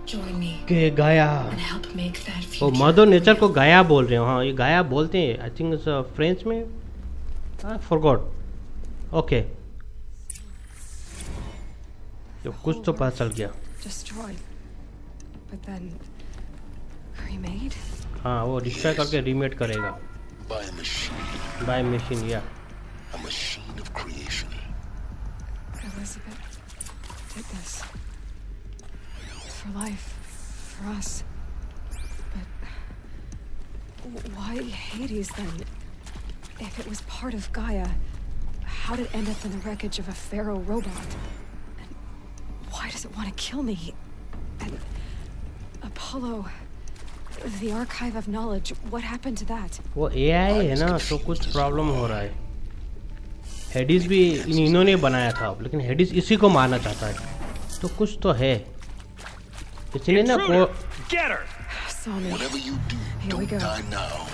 S5: Join me.
S1: के गाया.
S5: And help make that future.
S1: Oh mother nature को गाया बोल रहे हो. हाँ ये गाया बोलते हैं. I think it's French में. I forgot. Okay. तो कुछ तो पता चल गया.
S2: Destroyed, but then remade.
S1: हाँ वो डिस्ट्रॉय करके रीमेड करेगा.
S3: By a machine.
S1: By machine, yeah.
S3: A machine of creation.
S2: Elizabeth did this. For life. For us. But why Hades then? If it was part of Gaia, how did it end up in the wreckage of a Pharaoh robot? And why does it want to kill me? And Apollo, the archive of knowledge, what happened to that?
S1: वो AI है ना तो कुछ problem हो रहा है. हेडिस भी इन्होंने बनाया था लेकिन हेडिस इसी को मारना चाहता है तो कुछ तो है इसलिए ना वो
S3: Whatever you do, don't die now.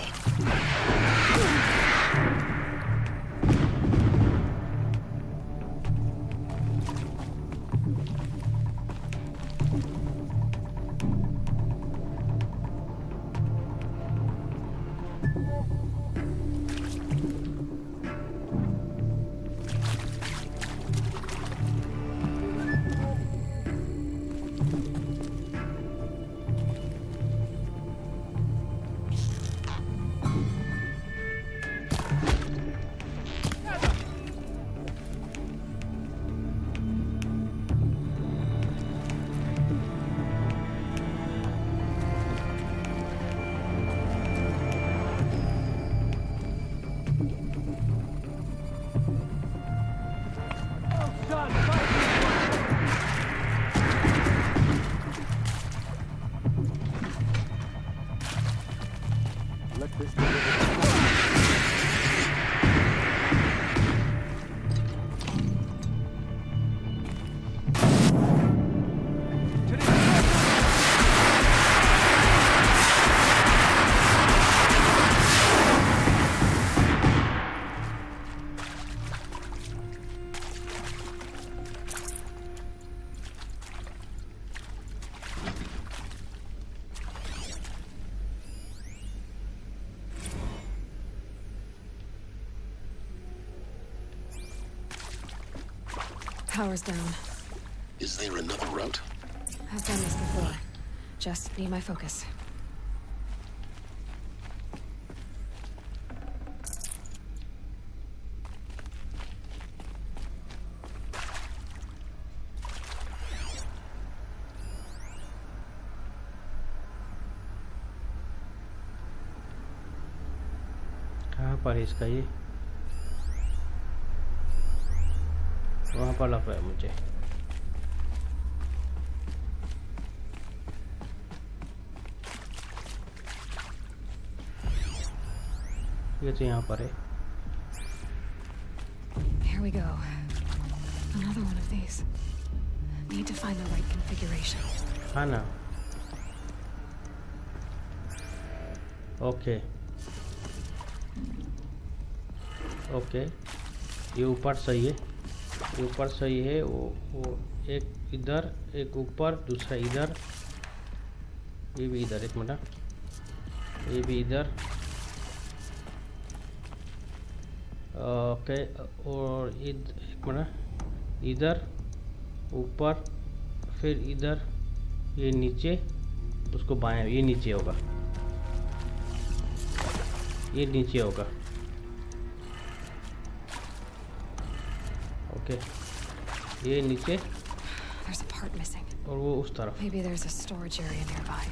S2: power's down.
S3: Is there another route?
S2: I've done this before. Just need my focus.
S1: कहाँ पर है इसका ये? वहाँ पर लग रहा है मुझे। ये तो यहाँ पर है।
S2: Here we go. Another one of these. Need to find the right configuration.
S1: हाँ ना। ओके ओके, ये ऊपर सही है, ये ऊपर सही है। वो एक इधर, एक ऊपर, दूसरा इधर, ये भी इधर। एक मिनट, ये भी इधर। ओके, और एक मिनट, इधर ऊपर, फिर इधर, ये नीचे, उसको बाएं, ये नीचे होगा, ये नीचे होगा। ओके, ये नीचे।
S2: There's a part missing.
S1: और वो उस तरफ।
S2: Maybe there's a storage area nearby.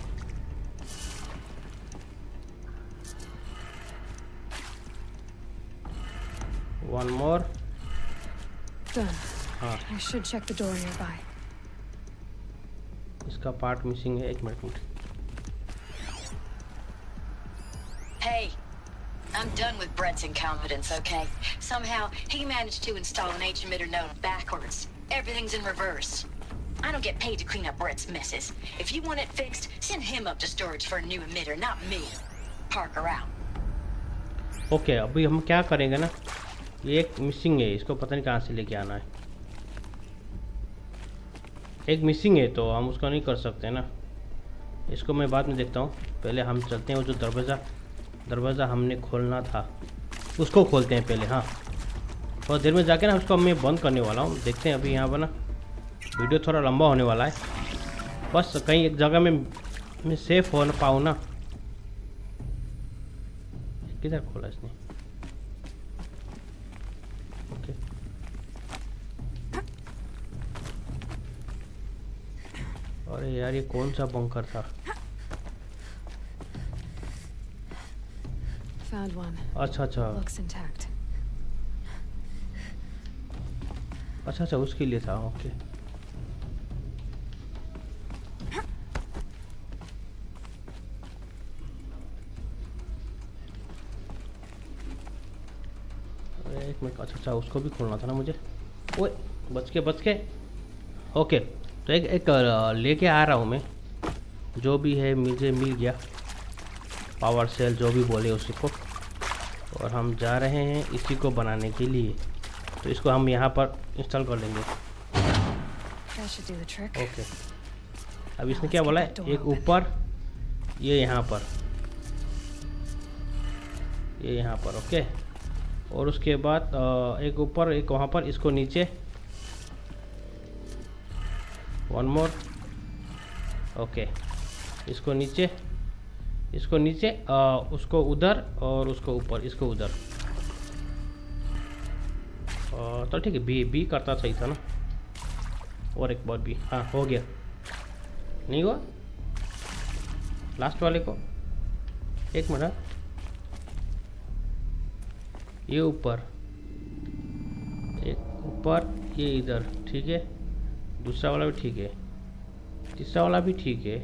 S1: One more.
S2: Done.
S1: हाँ,
S2: I should check the door nearby.
S1: इसका पार्ट मिसिंग है। एक minute.
S16: Hey, I'm done with Brett's incompetence, okay? Somehow, he managed to install an H-emitter node backwards. Everything's in reverse. I don't get paid to clean up Brett's messes. If you want it fixed, send him up to storage for a new emitter, not me. Parker out.
S1: Okay, अभी हम क्या करेंगे ना, ये एक missing है, इसको पता नहीं कहाँ से लेके आना है। एक मिसिंग है तो हम उसको नहीं कर सकते ना, इसको मैं बाद में देखता हूँ। पहले हम चलते हैं, वो जो दरवाज़ा हमने खोलना था उसको खोलते हैं पहले। हाँ, थोड़ा देर में जाके ना उसको मैं बंद करने वाला हूँ। देखते हैं, अभी यहाँ पर ना वीडियो थोड़ा लंबा होने वाला है। बस कहीं एक जगह में मैं सेफ हो ना पाऊँ ना। किधर खोला इसने? ओके, अरे यार, ये कौन सा बंकर था?
S2: Found one.
S1: अच्छा,
S2: Looks intact.
S1: अच्छा, उसके लिए था। ओके, एक मिनट। अच्छा, उसको भी खोलना था ना मुझे। ओए, बच के। ओके, तो एक लेके आ रहा हूँ मैं, जो भी है मुझे मिल गया, पावर सेल जो भी बोले उसी को। और हम जा रहे हैं इसी को बनाने के लिए, तो इसको हम यहाँ पर इंस्टॉल कर लेंगे। ओके, अब इसने क्या बोला है? एक ऊपर, ये यहाँ पर, ये यहाँ पर। ओके, और उसके बाद एक ऊपर, एक वहाँ पर, इसको नीचे। One more. ओके, इसको नीचे, उसको उधर, और उसको ऊपर, इसको उधर। तो ठीक है, बी करता सही था ना। और एक बार बी। हाँ, हो गया। नहीं हुआ लास्ट वाले को? एक मिनट, ये ऊपर, एक ऊपर, ये इधर, ठीक है। दूसरा वाला भी ठीक है, तीसरा वाला भी ठीक है,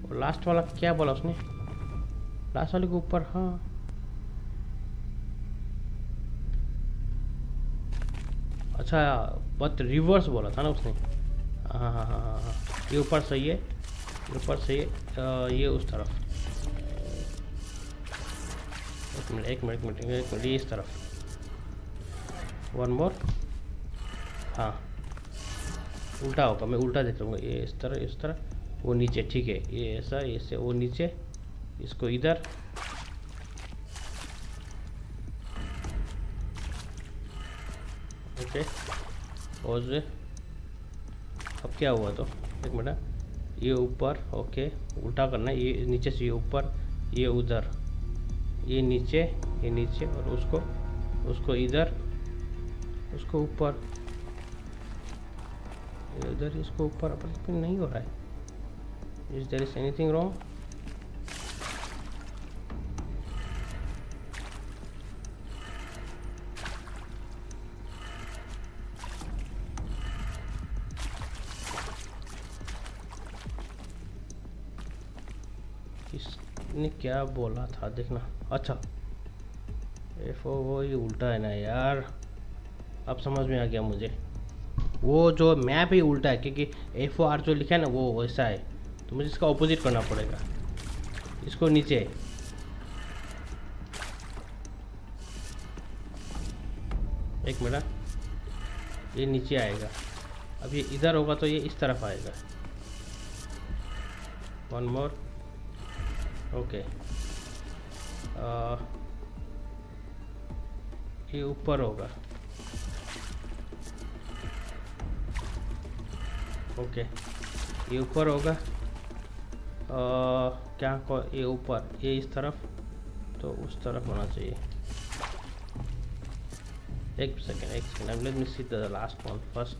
S1: और लास्ट वाला क्या बोला उसने? लास्ट वाले के ऊपर। हाँ, अच्छा, बट रिवर्स बोला था ना उसने। हाँ, ये ऊपर सही है, ये ऊपर सही है, ये उस तरफ। एक मिनट, ये इस तरफ। One more. हाँ, उल्टा होगा, मैं उल्टा देख लूँगा। ये इस तरह, वो नीचे, ठीक है। ये ऐसा, ऐसे, वो नीचे, इसको इधर। ओके, और अब क्या हुआ? तो एक मिनट, ये ऊपर, ओके उल्टा करना है, ये नीचे से ये ऊपर, ये उधर, ये नीचे और उसको इधर, उसको ऊपर, इधर, इसको ऊपर। पर नहीं हो रहा है। Is there is anything wrong? इसने क्या बोला था देखना। अच्छा F वो ये उल्टा है ना यार, अब समझ में आ गया मुझे। वो जो मैप ही उल्टा है, क्योंकि FOR जो लिखा है ना वो वैसा है, तो मुझे इसका ऑपोजिट करना पड़ेगा। इसको नीचे, एक मिनट, ये नीचे आएगा। अब ये इधर होगा तो ये इस तरफ आएगा। One more, okay. ये ऊपर होगा, ओके ये ऊपर होगा। क्या को ये ऊपर, ये इस तरफ, तो उस तरफ होना चाहिए। एक second, let me see the last one first.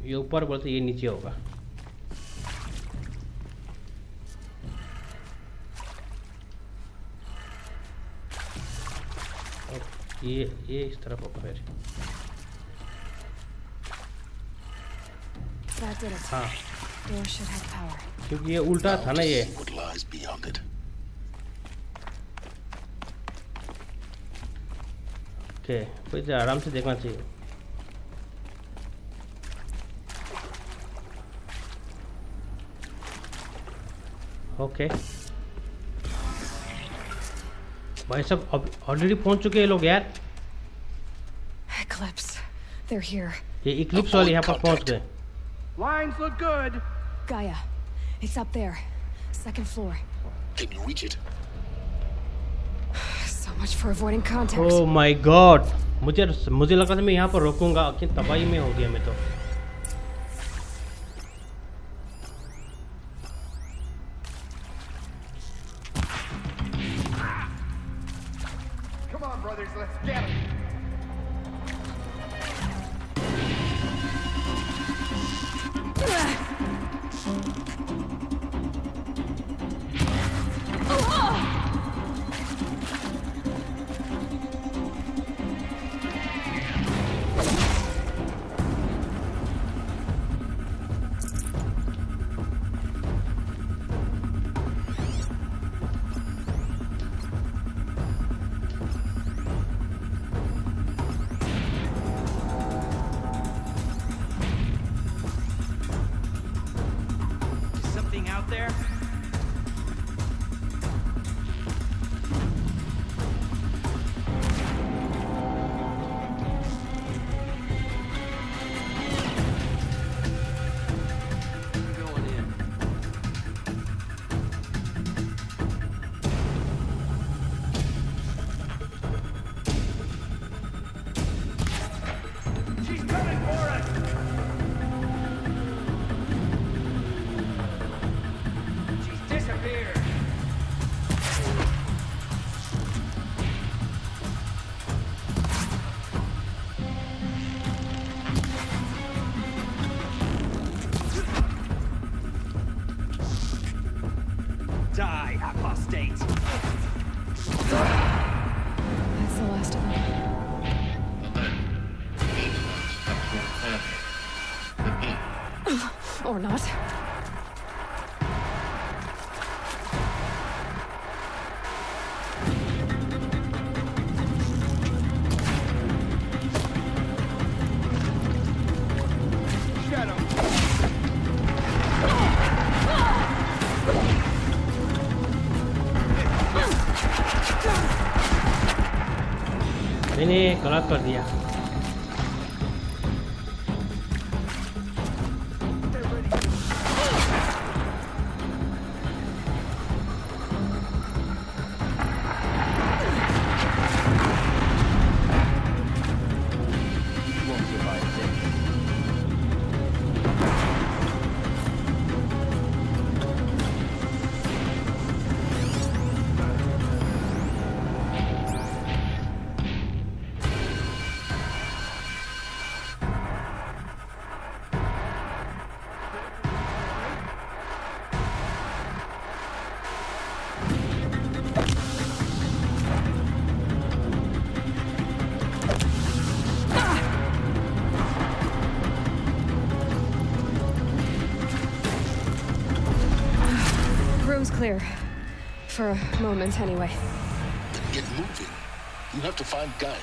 S1: ये ऊपर बोलते ये नीचे होगा। ये इस तरफ होगा फिर। हाँ, क्योंकि ये उल्टा था ना ये। ओके, फिर आराम से देखना चाहिए। ओके भाई सब ऑलरेडी पहुंच चुके हैं लोग यार।
S2: Eclipse, they're here.
S1: ये इक्लिप्स वाले यहाँ पर पहुंच गए।
S11: Lines look good.
S2: Gaia, it's up there, second floor.
S3: Can you reach it?
S2: So much for avoiding contact.
S1: Oh my God, मुझे लगा था मैं यहाँ पर रोकूंगा, कि तबाही में हो गया मैं तो।
S11: Come on, brothers, let's get him.
S4: Something out there? Going in.
S11: She's coming for us. She's disappeared.
S4: Die, apostate!
S2: That's the last of them. Or not.
S11: Get him.
S1: मैंने गलत कर दिया।
S11: Won't survive this.
S2: Coast's clear. For a moment, anyway.
S3: Then get moving. You have to find Gaia.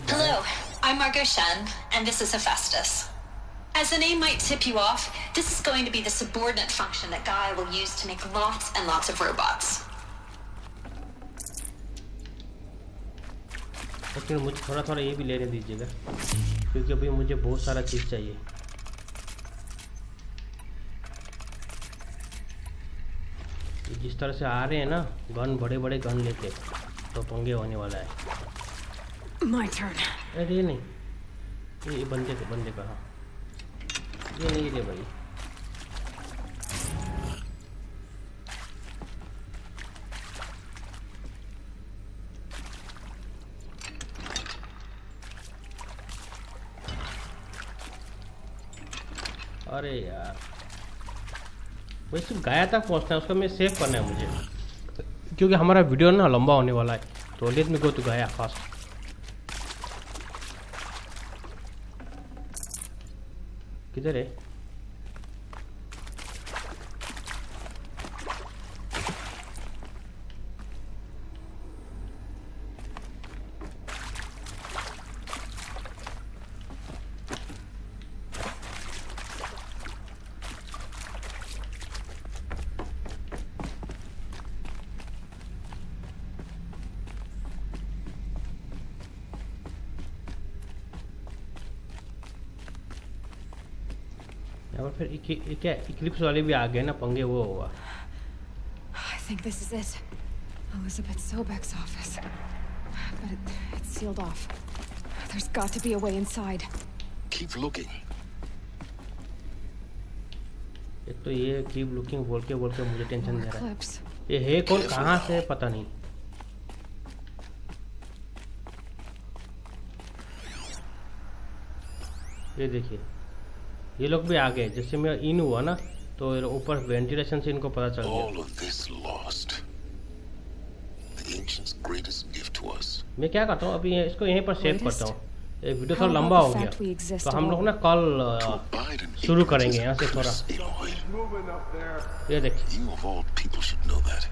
S16: Hello, I'm Margot Shen, and this is Hephaestus. As the name might tip you off, this is going to be the subordinate function that Gaia will use to make lots and lots of robots.
S1: लेकिन मुझे थोड़ा थोड़ा ये भी लेने दीजिएगा, क्योंकि अभी मुझे बहुत सारा चीज़ चाहिए. जिस तरह से आ रहे हैं ना गन, बड़े बड़े गन लेके, तो पंगे होने वाला है.
S2: My turn.
S1: अरे ये नहीं, ये बंदे का, हाँ ये नहीं ले भाई. अरे यार, वही सिर्फ गाया तक पहुंचना है, उसका मैं सेव करना है मुझे, क्योंकि हमारा वीडियो ना लंबा होने वाला है. तो लेट मी गो टू गाया फास्ट. किधर है? और फिर क्या इक्लिप्स वाले भी आ गए ना, पंगे वो होगा.
S2: I think this is it. Elizabeth Sobek's office. But it's sealed off. There's got to be a way inside.
S3: Keep looking.
S1: एक तो ये कीप लुकिंग बोल के मुझे टेंशन दे रहा है. ये है कौन, कहाँ से है पता नहीं. ये देखिए, ये लोग भी आ गए. जैसे मैं इन हुआ ना, तो ऊपर वेंटिलेशन से इनको पता चल गया.
S3: All of this lost. The ancients' greatest gift to us.
S1: मैं क्या करता हूँ अभी, इसको यहीं पर सेव करता हूँ. ये वीडियो थोड़ा लंबा हो गया, तो हम लोग ना कल शुरू करेंगे यहाँ से थोड़ा. ये देखिए,
S3: You of all people should know that.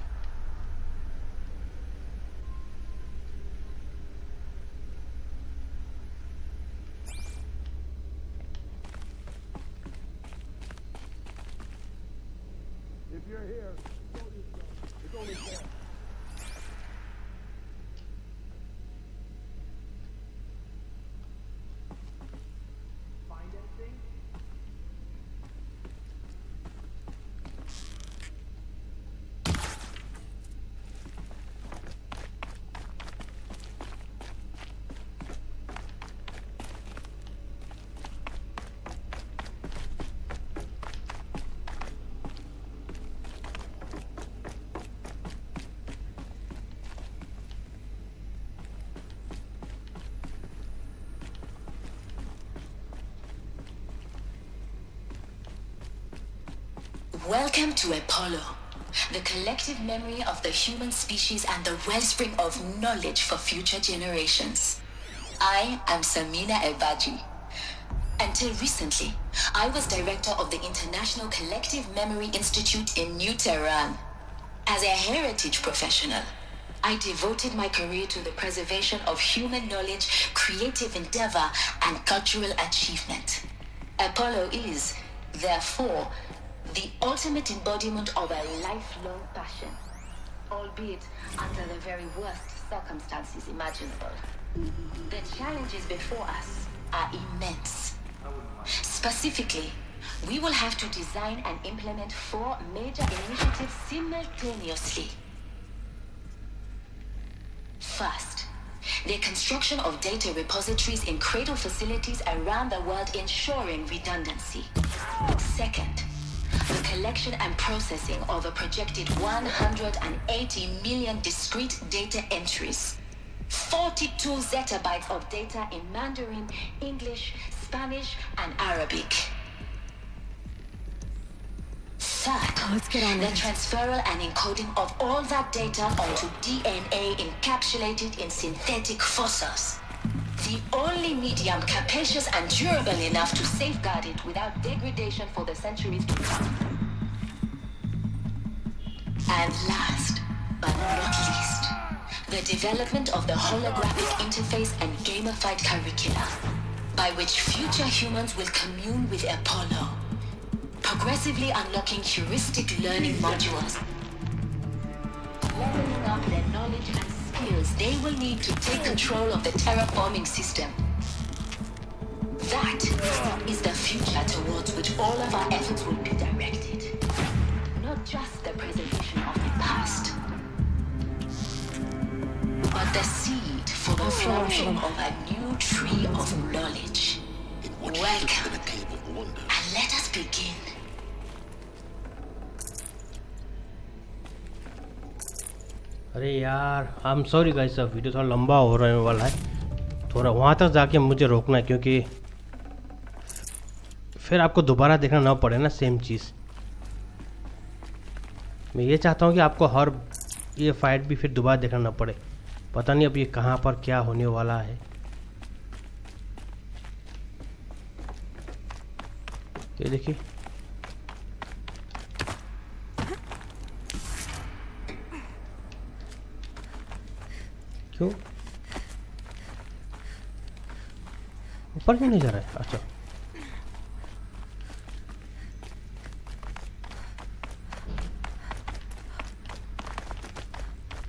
S16: Welcome to Apollo, the collective memory of the human species and the wellspring of knowledge for future generations. I am Samina Ebaji. Until recently, I was director of the International Collective Memory Institute in New Tehran. As a heritage professional, I devoted my career to the preservation of human knowledge, creative endeavor, and cultural achievement. Apollo is, therefore, the ultimate embodiment of a lifelong passion, albeit under the very worst circumstances imaginable. The challenges before us are immense. Specifically, we will have to design and implement 4 major initiatives simultaneously. First, the construction of data repositories in cradle facilities around the world, ensuring redundancy. Second, the collection and processing of a projected 180 million discrete data entries. 42 zettabytes of data in Mandarin, English, Spanish, and Arabic. Third, the transferal and encoding of all that data onto DNA encapsulated in synthetic fossils.
S5: The only medium capacious and durable enough to safeguard it without degradation for the centuries to come. And last, but not least, the development of the holographic interface and gamified curricula, by which future humans will commune with Apollo, progressively unlocking heuristic learning modules, leveling up their knowledge and skills they will need to take control of the terraforming system. That is the future towards which all of our efforts will be directed. Not just the preservation of the past, but the seed for the flourishing of a new tree of knowledge. Welcome, and let us begin.
S1: अरे यार I am sorry guys, video थोड़ा लंबा हो रहा वाला है, थोड़ा वहाँ तक जाके मुझे रोकना है क्योंकि फिर आपको दोबारा देखना ना पड़े ना सेम चीज़। मैं ये चाहता हूँ कि आपको हर ये फाइट भी फिर दोबारा देखना ना पड़े। पता नहीं अब ये कहाँ पर क्या होने वाला है। ये देखिए क्यों ऊपर क्यों नहीं जा रहा है? अच्छा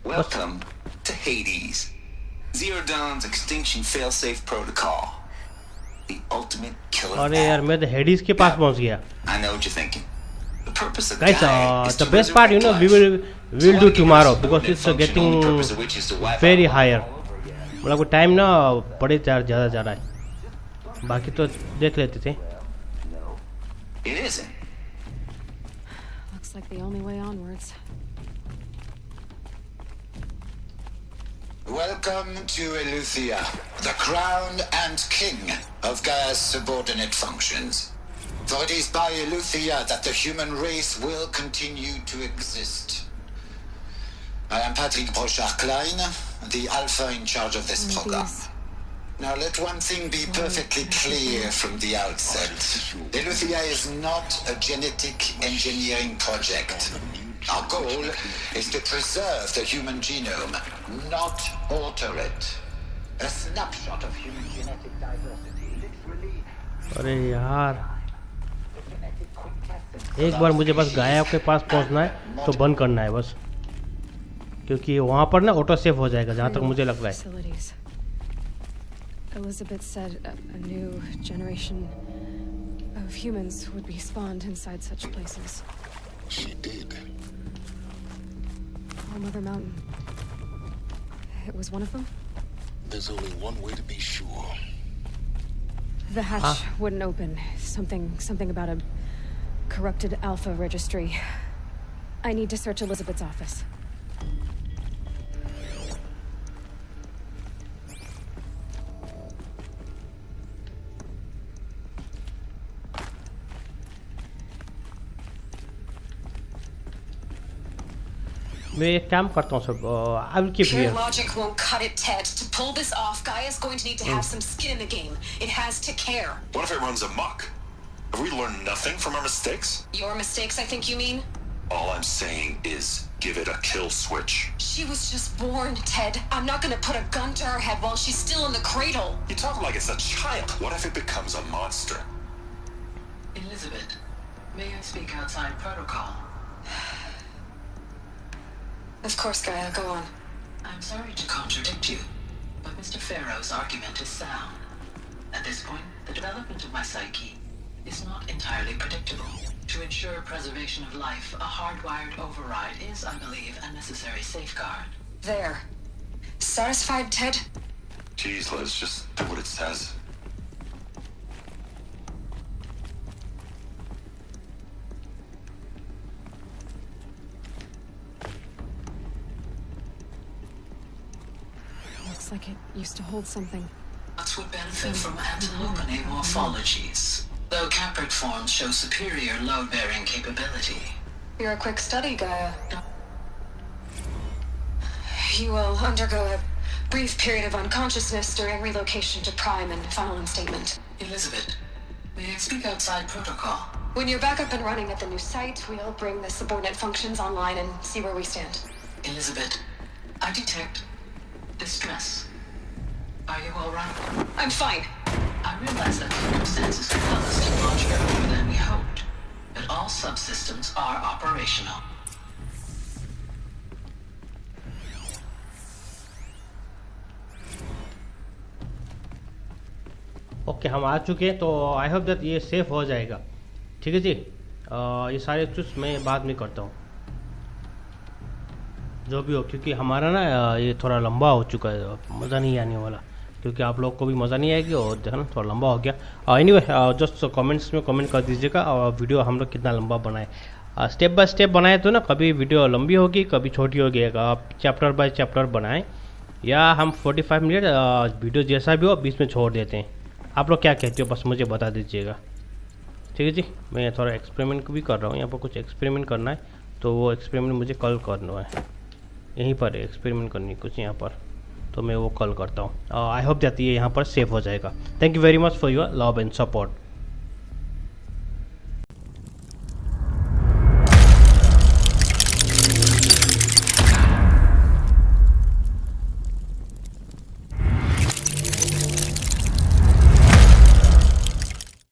S17: Welcome to Hades, Zero Dawn's extinction failsafe protocol. The ultimate killer.
S1: अरे यार मैं तो हेडीज के पास पहुंच गया।
S17: I know what you're thinking. The purpose of
S1: Guys,
S17: Gaia is
S1: the
S17: to
S1: best part, you know, we will do tomorrow because it's getting very higher. मतलब time ना बड़े ज़्यादा जा रहा है, बाकी तो देख लेते थे।
S17: It isn't.
S2: Looks like the only way onwards.
S14: Welcome to Eleuthia, the crown and king of Gaia's subordinate functions. For it is by Eleuthia that the human race will continue to exist. I am Patrick Brochard-Klein, the alpha in charge of this program. Now let one thing be perfectly clear from the outset. Eleuthia is not a genetic engineering project. Our goal is to preserve the human genome, not alter it. A snapshot of human genetic diversity, literally.
S1: अरे यार एक बार मुझे बस गाया के पास पहुंचना है तो बंद करना है बस, क्योंकि वहाँ पर ना ऑटो सेव हो जाएगा जहाँ तक मुझे लग रहा है।
S2: Elizabeth said a new generation of humans would be spawned inside such places.
S3: She did.
S2: Oh, Mother Mountain. It was one of them?
S3: There's only one way to be sure.
S2: The hatch wouldn't open. Something about a corrupted alpha registry. I need to search Elizabeth's office.
S1: मैं एक काम करता हूँ सब, I will keep
S5: Pure
S1: here.
S5: logic won't cut it, Ted. To pull this off, Gaia's going to need to have some skin in the game. It has to care.
S14: What if it runs amok? Have we learned nothing from our mistakes?
S5: Your mistakes, I think you mean?
S14: All I'm saying is give it a kill switch.
S5: She was just born, Ted. I'm not gonna put a gun to her head while she's still in the cradle.
S14: You talk like it's a child. What if it becomes a monster?
S18: Elizabeth, may I speak outside protocol?
S5: Of course, Gaia, go on.
S18: I'm sorry to contradict you, but Mr. Farrow's argument is sound. At this point, the development of my psyche is not entirely predictable. To ensure preservation of life, a hardwired override is, I believe, a necessary safeguard.
S5: There. Satisfied, Ted?
S14: Jeez, Liz, just do what it says.
S2: Looks like it used to hold something.
S18: Lots would benefit from antilopenate morphologies, though caprid forms show superior load-bearing capability.
S5: You're a quick study, Gaia. You will undergo a Brief period of unconsciousness during relocation to Prime and final instatement.
S18: Elizabeth, may I speak outside protocol?
S5: When you're back up and running at the new site, we'll bring the subordinate functions online and see where we stand.
S18: Elizabeth, I detect distress. Are you all right?
S5: I'm fine.
S18: I realize that circumstances compel us to launch earlier than we hoped, but all subsystems are operational.
S1: Okay हम आ चुके हैं, तो I hope that ये safe हो जाएगा। ठीक है जी, ये सारे चीज़ मैं बाद में करता हूँ जो भी हो, क्योंकि हमारा ना ये थोड़ा लंबा हो चुका है, मज़ा नहीं आने वाला, क्योंकि आप लोग को भी मज़ा नहीं आएगी और देखो ना थोड़ा लंबा हो गया। एनीवे जस्ट कमेंट्स में कमेंट कर दीजिएगा और वीडियो हम लोग कितना लंबा बनाए। स्टेप बाय स्टेप बनाए तो ना कभी वीडियो लंबी होगी कभी छोटी होगी, आप चैप्टर बाय चैप्टर बनाएं या हम 45 मिनट वीडियो जैसा भी हो बीच में छोड़ देते हैं। आप लोग क्या कहते हो बस मुझे बता दीजिएगा। ठीक है जी, मैं थोड़ा एक्सपेरिमेंट भी कर रहा हूँ, यहाँ पर कुछ एक्सपेरिमेंट करना है, तो वो एक्सपेरिमेंट मुझे कल करना है, यहीं पर एक्सपेरिमेंट करनी कुछ यहाँ पर, तो मैं वो कल करता हूँ। आई होप दैट ये यहाँ पर सेफ हो जाएगा। Thank you very much for your love and support.